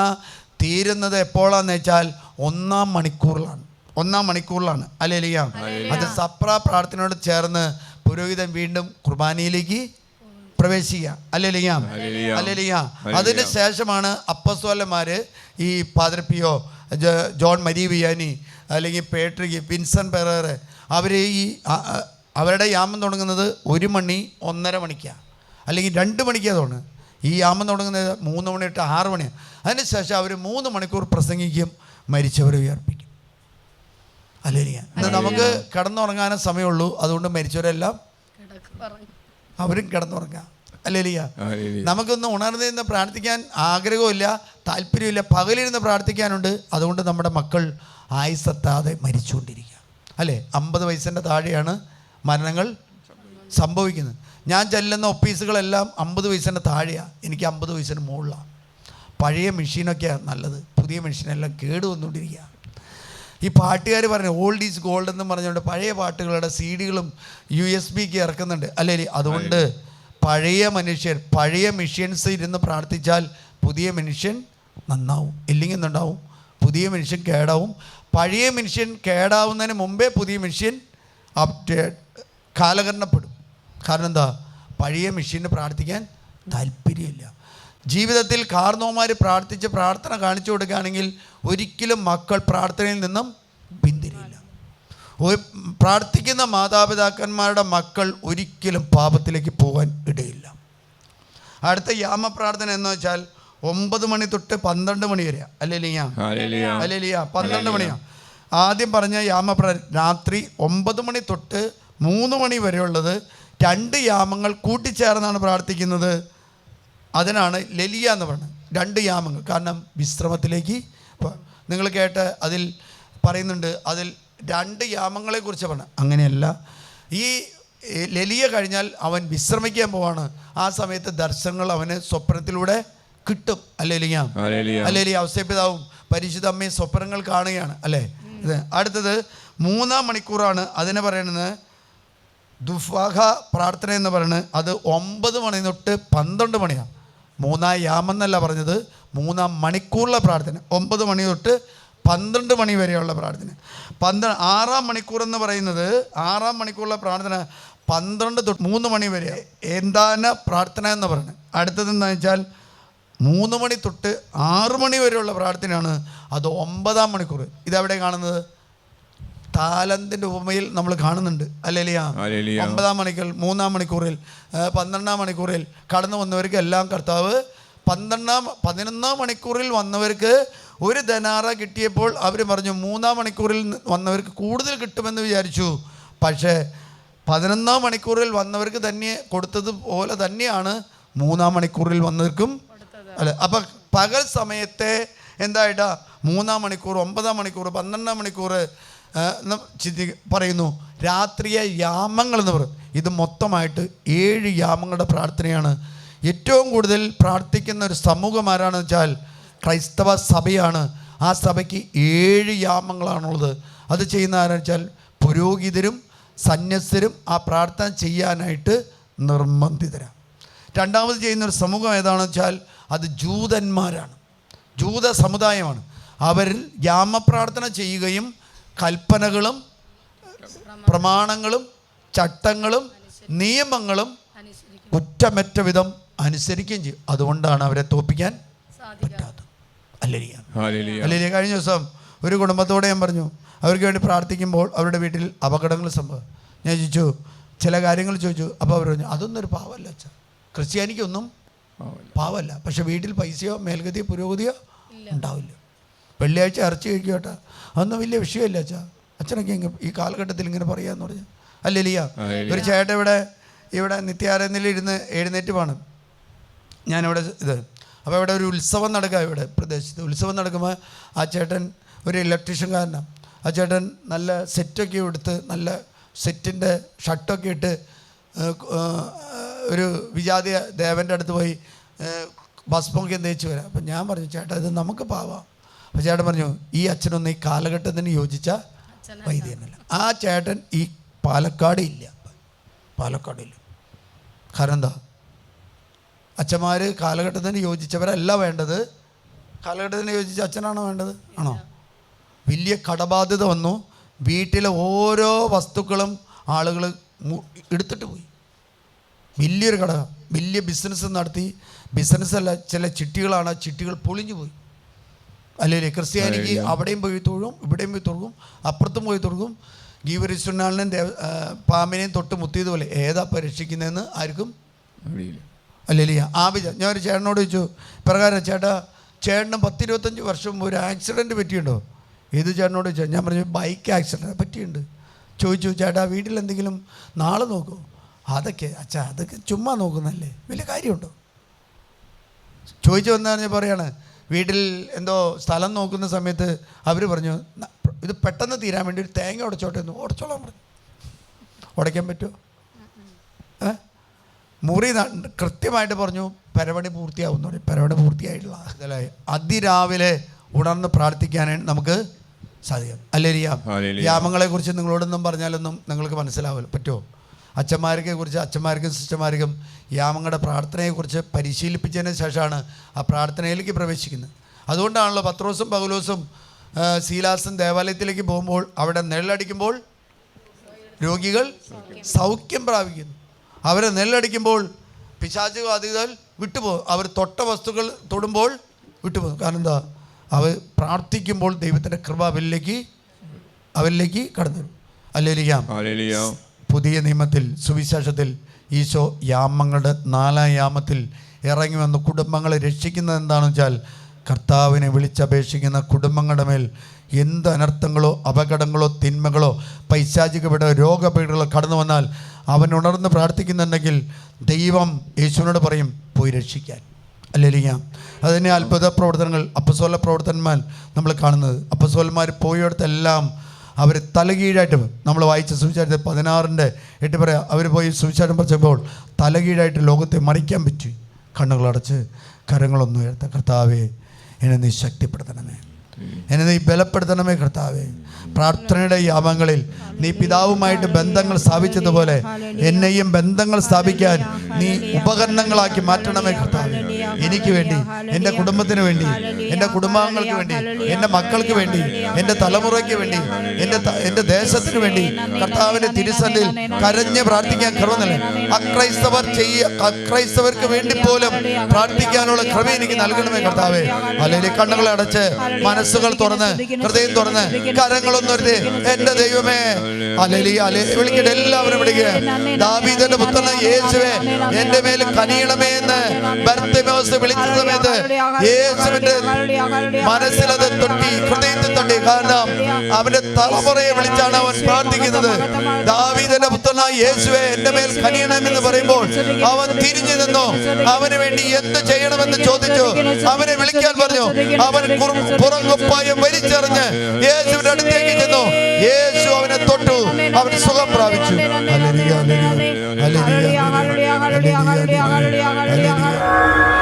തീരുന്നത് എപ്പോഴാന്ന് വെച്ചാൽ 1-ാം മണിക്കൂറിലാണ്. ഹല്ലേലൂയ. അത് സപ്ര പ്രാർത്ഥനയോട് ചേർന്ന് പുരോഹിതൻ വീണ്ടും കുർബാനയിലേക്ക് പ്രവേശിക്കുക. ഹല്ലേലൂയ. ഹല്ലേലൂയ. അതിന് ശേഷമാണ് അപ്പസ്തോലന്മാർ, ഈ പാദ്രി പിയോ, ജോൺ മരി വിയാനി, അല്ലെങ്കിൽ പേട്രിക്, വിൻസെൻ്റ് പെറേറ, അവർ അവരുടെ യാമം തുടങ്ങുന്നത് 1 മണി 1:30 മണിക്കാണ്, അല്ലെങ്കിൽ 2 മണിക്കാണ് തോന്നുന്നത്. ഈ യാമം തുടങ്ങുന്നത് 3 മണി തൊട്ട് 6 മണിയാണ്. അതിനുശേഷം അവർ 3 മണിക്കൂർ പ്രസംഗിക്കും, മരിച്ചവരെ ഉയർപ്പിക്കും. ഹല്ലേലൂയ. എന്നാൽ നമുക്ക് കിടന്നുറങ്ങാനേ സമയമുള്ളൂ. അതുകൊണ്ട് മരിച്ചവരെല്ലാം അവരും കിടന്നുറങ്ങാം. ഹല്ലേലൂയ. നമുക്കൊന്ന് ഉണർന്നിരുന്ന് പ്രാർത്ഥിക്കാൻ ആഗ്രഹമില്ല, താല്പര്യമില്ല. പകലിരുന്ന് പ്രാർത്ഥിക്കാനുണ്ട്. അതുകൊണ്ട് നമ്മുടെ മക്കൾ ആയുസ്സെത്താതെ മരിച്ചുകൊണ്ടിരിക്കുക. അല്ലേ? 50 വയസ്സിൻ്റെ താഴെയാണ് മരണങ്ങൾ സംഭവിക്കുന്നത്. ഞാൻ ചെല്ലുന്ന ഓഫീസുകളെല്ലാം 50 വയസ്സിൻ്റെ താഴെയാണ്. എനിക്ക് 50 വയസ്സിന് മുകളിലാണ്. പഴയ മെഷീനൊക്കെയാണ് നല്ലത്. പുതിയ മെഷീനെല്ലാം കേട് വന്നുകൊണ്ടിരിക്കുക. ഈ പാട്ടുകാർ പറഞ്ഞു ഓൾഡ് ഈസ് ഗോൾഡ് എന്ന് പറഞ്ഞുകൊണ്ട് പഴയ പാട്ടുകളുടെ CD-കളും USB-ക്ക് ഇറക്കുന്നുണ്ട്. അല്ലേ? അതുകൊണ്ട് പഴയ മെഷീൻസ് ഇരുന്ന് പ്രാർത്ഥിച്ചാൽ പുതിയ മനുഷ്യൻ നന്നാവും. ഇല്ലെങ്കിൽ എന്തുണ്ടാവും? പുതിയ മനുഷ്യൻ കേടാവും. പഴയ മനുഷ്യൻ കേടാവുന്നതിന് മുമ്പേ പുതിയ മനുഷ്യൻ കാലഹരണപ്പെടും. കാരണം എന്താ? പഴയ മെഷീന് പ്രാർത്ഥിക്കാൻ താല്പര്യമില്ല. ജീവിതത്തിൽ കാർന്നോമാർ പ്രാർത്ഥിച്ച് പ്രാർത്ഥന കാണിച്ചു കൊടുക്കുകയാണെങ്കിൽ ഒരിക്കലും മക്കൾ പ്രാർത്ഥനയിൽ നിന്നും പിന്തിരിയില്ല. പ്രാർത്ഥിക്കുന്ന മാതാപിതാക്കന്മാരുടെ മക്കൾ ഒരിക്കലും പാപത്തിലേക്ക് പോകാൻ ഇടയില്ല. അടുത്ത യാമപ്രാർത്ഥന എന്ന് വെച്ചാൽ 9 മണി തൊട്ട് 12 മണി വരെ. ഹല്ലേലൂയ. 12 മണിയാണ് ആദ്യം പറഞ്ഞ രാത്രി 9 മണി തൊട്ട് 3 മണി വരെയുള്ളത് 2 യാമങ്ങൾ കൂട്ടിച്ചേർന്നാണ് പ്രാർത്ഥിക്കുന്നത്. അതിനാണ് ലലിയ എന്ന് പറയുന്നത്. 2 യാമങ്ങൾ. കാരണം വിശ്രമത്തിലേക്ക് നിങ്ങൾ കേട്ട് അതിൽ പറയുന്നുണ്ട്, അതിൽ 2 യാമങ്ങളെക്കുറിച്ച് പറഞ്ഞു. അങ്ങനെയല്ല, ഈ ലലിയ കഴിഞ്ഞാൽ അവൻ വിശ്രമിക്കാൻ പോവാണ്. ആ സമയത്ത് ദർശനങ്ങൾ അവന് സ്വപ്നത്തിലൂടെ കിട്ടും. ഹല്ലേലൂയ. ഔസേപ്പിതാവും പരിശുദ്ധ അമ്മയും സ്വപ്നങ്ങൾ കാണുകയാണ്. അല്ലേ? അടുത്തത് 3-ാം മണിക്കൂറാണ്. അതിനെ പറയുന്നത് ദുഫാഹ പ്രാർത്ഥന എന്ന് പറയുന്നത്. അത് 9 മണി തൊട്ട് 12 മണിയാണ്. 3-ാം യാമം എന്നല്ല പറഞ്ഞത്, 3-ാം മണിക്കൂറിലെ പ്രാർത്ഥന. 9 മണി തൊട്ട് 12 മണി വരെയുള്ള പ്രാർത്ഥന. 6-ാം മണിക്കൂർ എന്ന് പറയുന്നത്, 6-ാം മണിക്കൂറിലെ പ്രാർത്ഥന 12 തൊട്ട് 3 മണി വരെ എന്താണ് പ്രാർത്ഥന എന്ന് പറയുന്നത്. അടുത്തത് എന്താണെന്ന് വെച്ചാൽ 3 മണി തൊട്ട് 6 മണി വരെയുള്ള പ്രാർത്ഥനയാണ്. അത് 9-ാം മണിക്കൂർ. ഇതെവിടെ കാണുന്നത്? താലന്തിൻ്റെ ഉപമയിൽ നമ്മൾ കാണുന്നുണ്ട്. ഹല്ലേലൂയ. 9-ാം മണിക്കൂർ, 3-ാം മണിക്കൂറിൽ, 12-ാം മണിക്കൂറിൽ കടന്നു വന്നവർക്ക് എല്ലാം കർത്താവ് 11-ാം മണിക്കൂറിൽ വന്നവർക്ക് 1 ധനാറ കിട്ടിയപ്പോൾ അവർ പറഞ്ഞു 3-ാം മണിക്കൂറിൽ വന്നവർക്ക് കൂടുതൽ കിട്ടുമെന്ന് വിചാരിച്ചു. പക്ഷേ 11-ാം മണിക്കൂറിൽ വന്നവർക്ക് തന്നെ കൊടുത്തതുപോലെ തന്നെയാണ് 3-ാം മണിക്കൂറിൽ വന്നവർക്കും. അല്ല, അപ്പം പകൽ സമയത്തെ എന്തായിട്ടാ 3-ാം മണിക്കൂർ, 9-ാം മണിക്കൂർ, 12-ാം മണിക്കൂർ പറയുന്നു. രാത്രിയെ യാമങ്ങൾ എന്ന് പറയും. ഇത് മൊത്തമായിട്ട് 7 യാമങ്ങളുടെ പ്രാർത്ഥനയാണ്. ഏറ്റവും കൂടുതൽ പ്രാർത്ഥിക്കുന്ന ഒരു സമൂഹം ആരാണെന്ന് വെച്ചാൽ ക്രൈസ്തവ സഭയാണ്. ആ സഭയ്ക്ക് 7 യാമങ്ങളാണുള്ളത്. അത് ചെയ്യുന്ന ആരാണെന്ന് വെച്ചാൽ പുരോഹിതരും സന്യസ്തരും ആ പ്രാർത്ഥന ചെയ്യാനായിട്ട് നിർബന്ധിതരാണ്. രണ്ടാമത് ചെയ്യുന്നൊരു സമൂഹം ഏതാണെന്ന് വെച്ചാൽ അത് ജൂതന്മാരാണ്, ജൂത സമുദായമാണ്. അവർ യാമപ്രാർത്ഥന ചെയ്യുകയും കൽപ്പനകളും പ്രമാണങ്ങളും ചട്ടങ്ങളും നിയമങ്ങളും കുറ്റമറ്റ വിധം അനുസരിക്കുകയും ചെയ്യും. അതുകൊണ്ടാണ് അവരെ തോൽപ്പിക്കാൻ പറ്റാത്തത്. ഹല്ലേലൂയ. കഴിഞ്ഞ ദിവസം ഒരു കുടുംബത്തോടെ ഞാൻ പറഞ്ഞു, അവർക്ക് വേണ്ടി പ്രാർത്ഥിക്കുമ്പോൾ അവരുടെ വീട്ടിൽ അപകടങ്ങൾ സംഭവം. ഞാൻ ചോദിച്ചു, ചില കാര്യങ്ങൾ ചോദിച്ചു. അപ്പോൾ അവർ പറഞ്ഞു, അതൊന്നും ഒരു പാവമല്ല അച്ഛാ, ക്രിസ്ത്യാനിക്കൊന്നും പാവമല്ല. പക്ഷെ വീട്ടിൽ പൈസയോ മേൽഗതിയോ പുരോഗതിയോ ഉണ്ടാവില്ല. വെള്ളിയാഴ്ച ഇറച്ചി കഴിക്കും കേട്ടോ, അതൊന്നും വലിയ വിഷയമില്ല അച്ഛാ. അച്ഛനൊക്കെ ഈ കാലഘട്ടത്തിൽ ഇങ്ങനെ പറയാമെന്ന് പറഞ്ഞു. ഹല്ലേലൂയ. ഒരു ചേട്ടൻ ഇവിടെ നിത്യാരാധനയിൽ ഇരുന്ന് എഴുന്നേറ്റ് വേണം. ഞാനിവിടെ അപ്പോൾ ഇവിടെ ഒരു ഉത്സവം നടക്കുക. ഇവിടെ പ്രദേശത്ത് ഉത്സവം നടക്കുമ്പോൾ ആ ചേട്ടൻ ഒരു ഇലക്ട്രീഷ്യൻകാരനാണ്. ആ ചേട്ടൻ നല്ല സെറ്റൊക്കെ എടുത്ത്, നല്ല സെറ്റിൻ്റെ ഷർട്ടൊക്കെ ഇട്ട് ഒരു വിജാതി ദേവൻ്റെ അടുത്ത് പോയി ഭസ്മൊക്കെ തേച്ച് വരാം. അപ്പം ഞാൻ പറഞ്ഞു, ചേട്ടാ ഇത് നമുക്ക് പാവാം. അപ്പോൾ ചേട്ടൻ പറഞ്ഞു, ഈ അച്ഛനൊന്നും ഈ കാലഘട്ടത്തിന് യോജിച്ച വൈദ്യനല്ല. ആ ചേട്ടൻ ഈ പാലക്കാടില്ല. കാരണം എന്താ? ആ അച്ഛന്മാർ കാലഘട്ടത്തിന് യോജിച്ചവരല്ല വേണ്ടത്. കാലഘട്ടത്തിന് യോജിച്ച അച്ഛനാണോ വേണ്ടത്? ആണോ? വലിയ കടബാധ്യത വന്നു. വീട്ടിലെ ഓരോ വസ്തുക്കളും ആളുകൾ എടുത്തിട്ട് പോയി. വലിയൊരു കട, വലിയ ബിസിനസ് നടത്തി. ബിസിനസ്സല്ല, ചില ചിട്ടികളാണ്. ആ ചിട്ടികൾ പൊളിഞ്ഞു പോയി. അല്ലെങ്കിൽ ക്രിസ്ത്യാനിക്ക് അവിടെയും പോയി തൊഴും, ഇവിടെയും പോയി തൊഴും, അപ്പുറത്തും പോയി തൊഴും. ഗീവരിശുനാളിനെയും പാമ്പിനെയും തൊട്ട് മുത്തിയതുപോലെ ഏതാ രക്ഷിക്കുന്നതെന്ന് ആർക്കും അല്ലെങ്കിൽ ഞാൻ ഒരു ചേട്ടനോട് ചോദിച്ചു, പ്രകാരം ചേട്ടാ, ചേട്ടന് 10-25 വർഷം മുമ്പ് ഒരു ആക്സിഡൻറ്റ് പറ്റിയിട്ടുണ്ടോ? ഏത് ചേട്ടനോട് ചോദിച്ചാൽ ഞാൻ പറഞ്ഞു ബൈക്ക് ആക്സിഡൻറ്റ് പറ്റിയിട്ടുണ്ട്. ചോദിച്ചു, ചേട്ടാ വീട്ടിലെന്തെങ്കിലും നാളെ നോക്കുമോ? അതൊക്കെ അച്ഛാ, അതൊക്കെ ചുമ്മാ നോക്കുന്നല്ലേ, വലിയ കാര്യമുണ്ടോ? ചോദിച്ചു വന്നാൽ പറയാണ്, വീട്ടിൽ എന്തോ സ്ഥലം നോക്കുന്ന സമയത്ത് അവർ പറഞ്ഞു ഇത് പെട്ടെന്ന് തീരാൻ വേണ്ടി ഒരു തേങ്ങ ഉടച്ചോട്ടെ എന്ന്. ഉടച്ചോളാൻ പറഞ്ഞു. ഉടയ്ക്കാൻ പറ്റുമോ? മുറി കൃത്യമായിട്ട് പറഞ്ഞു പരപണി പൂർത്തിയാവുമെന്ന് പറയും. പരപണി പൂർത്തിയായിട്ടുള്ള ഇതിലായി അതിരാവിലെ ഉണർന്ന് പ്രാർത്ഥിക്കാനാണ് നമുക്ക് സാധിക്കും. അല്ലെങ്കിൽ യാമങ്ങളെക്കുറിച്ച് നിങ്ങളോടൊന്നും പറഞ്ഞാലൊന്നും നിങ്ങൾക്ക് മനസ്സിലാവില്ല. പറ്റുമോ? അച്ഛന്മാർക്കും സിസ്റ്റർമാർക്കും യാമങ്ങളുടെ പ്രാർത്ഥനയെക്കുറിച്ച് പരിശീലിപ്പിച്ചതിന് ശേഷമാണ് ആ പ്രാർത്ഥനയിലേക്ക് പ്രവേശിക്കുന്നത്. അതുകൊണ്ടാണല്ലോ പത്രോസും പൗലോസും സീലാസും ദേവാലയത്തിലേക്ക് പോകുമ്പോൾ അവിടെ നിഴലടിക്കുമ്പോൾ രോഗികൾ സൗഖ്യം പ്രാപിക്കുന്നു. അവരെ നിഴലടിക്കുമ്പോൾ പിശാചുബാധിതർ വിട്ടുപോകും. അവർ തൊട്ട വസ്തുക്കൾ തൊടുമ്പോൾ വിട്ടുപോകും. കാരണം എന്താ? അവർ പ്രാർത്ഥിക്കുമ്പോൾ ദൈവത്തിൻ്റെ കൃപ അവരിലേക്ക് കടന്നു വരും. ഹല്ലേലൂയ. പുതിയ നിയമത്തിൽ സുവിശേഷത്തിൽ ഈശോ യാമങ്ങളുടെ 4-ാം യാമത്തിൽ ഇറങ്ങി വന്ന് കുടുംബങ്ങളെ രക്ഷിക്കുന്നത് എന്താണെന്ന് വെച്ചാൽ, കർത്താവിനെ വിളിച്ചപേക്ഷിക്കുന്ന കുടുംബങ്ങളുടെ മേൽ എന്ത് അനർത്ഥങ്ങളോ അപകടങ്ങളോ തിന്മകളോ പൈശാചികപീഡ രോഗപീഠകളോ കടന്നു വന്നാൽ അവൻ ഉണർന്ന് പ്രാർത്ഥിക്കുന്നുണ്ടെങ്കിൽ ദൈവം യേശുവിനോട് പറയും പോയി രക്ഷിക്കാൻ. ഹല്ലേലൂയ. അതുതന്നെ അത്ഭുത പ്രവർത്തനങ്ങൾ, അപ്പസ്തോല പ്രവർത്തനന്മാർ നമ്മൾ കാണുന്നത്. അപ്പസ്തോലന്മാർ പോയിടത്തെല്ലാം അവർ തലകീഴായിട്ട്, നമ്മൾ വായിച്ച സുവിശേഷത്തിൽ 16:8 പറയാം, അവർ പോയി സുവിശേഷം പറയുമ്പോൾ തലകീഴായിട്ട് ലോകത്തെ മറിക്കാൻ പറ്റി. കണ്ണുകളടച്ച് കരങ്ങളൊന്നും ഉയർത്ത, കർത്താവേ എന്നെ നീ ശക്തിപ്പെടുത്തണമേ, എന്നെ നീ ബലപ്പെടുത്തണമേ കർത്താവേ. പ്രാർത്ഥനയുടെ യാമങ്ങളിൽ നീ പിതാവുമായിട്ട് ബന്ധങ്ങൾ സ്ഥാപിച്ചതുപോലെ എന്നെയും ബന്ധങ്ങൾ സ്ഥാപിക്കാൻ നീ ഉപകരണങ്ങളാക്കി മാറ്റണമേ കർത്താവേ. എനിക്ക് വേണ്ടി, എൻ്റെ കുടുംബത്തിന് വേണ്ടി, എൻ്റെ കുടുംബാംഗങ്ങൾക്ക് വേണ്ടി, എൻ്റെ മക്കൾക്ക് വേണ്ടി, എൻ്റെ തലമുറയ്ക്ക് വേണ്ടി, എൻ്റെ ദേശത്തിന് വേണ്ടി കർത്താവിൻ്റെ തിരുസന്നിധിയിൽ കരഞ്ഞ് പ്രാർത്ഥിക്കാൻ കൃപ നൽകണമേ. അക്രൈസ്തവർക്ക് വേണ്ടി പോലും പ്രാർത്ഥിക്കാനുള്ള കൃപ എനിക്ക് നൽകണമേ കർത്താവേ. അല്ലെങ്കിൽ കണ്ണുകളെ അടച്ച് മനസ്സുകൾ തുറന്ന് ഹൃദയം തുറന്ന് കരങ്ങളൊന്നും എന്റെ ദൈവമേ വിളിക്കട്ടെ, എല്ലാവരും വിളിക്കുക. ദാവീദിന്റെ പുത്രനായ യേശുവേ എന്റെ മേൽ കനിയണമേ എന്ന് ബർത്തിമേവൂസ് വിളിച്ച സമയത്ത് യേശുവിന്റെ മനസ്സിലത് തൊട്ടി, ഹൃദയത്തിൽ തൊട്ടി. കാരണം അവന്റെ തലമുറയെ വിളിച്ചാണ് അവൻ പ്രാർത്ഥിക്കുന്നത്. ദാവീദിന്റെ പുത്രനായ യേശുവേ എന്റെ മേൽ കനിയണമെന്ന് പറയുമ്പോൾ അവൻ തിരിഞ്ഞു നിന്നു. അവന് വേണ്ടി എന്ത് ചെയ്യണമെന്ന് ചോദിച്ചു. അവനെ വിളിക്കാൻ പറഞ്ഞു. അവൻ പുറങ്കുപ്പായം വലിച്ചെറിഞ്ഞ് യേശുവിന്റെ അടുത്തേക്ക് ചെന്നു. യേശു അവനെ തൊട്ടു. അവൻ സുഖം പ്രാപിച്ചു. Hallelujah, hallelujah, hallelujah, hallelujah, hallelujah.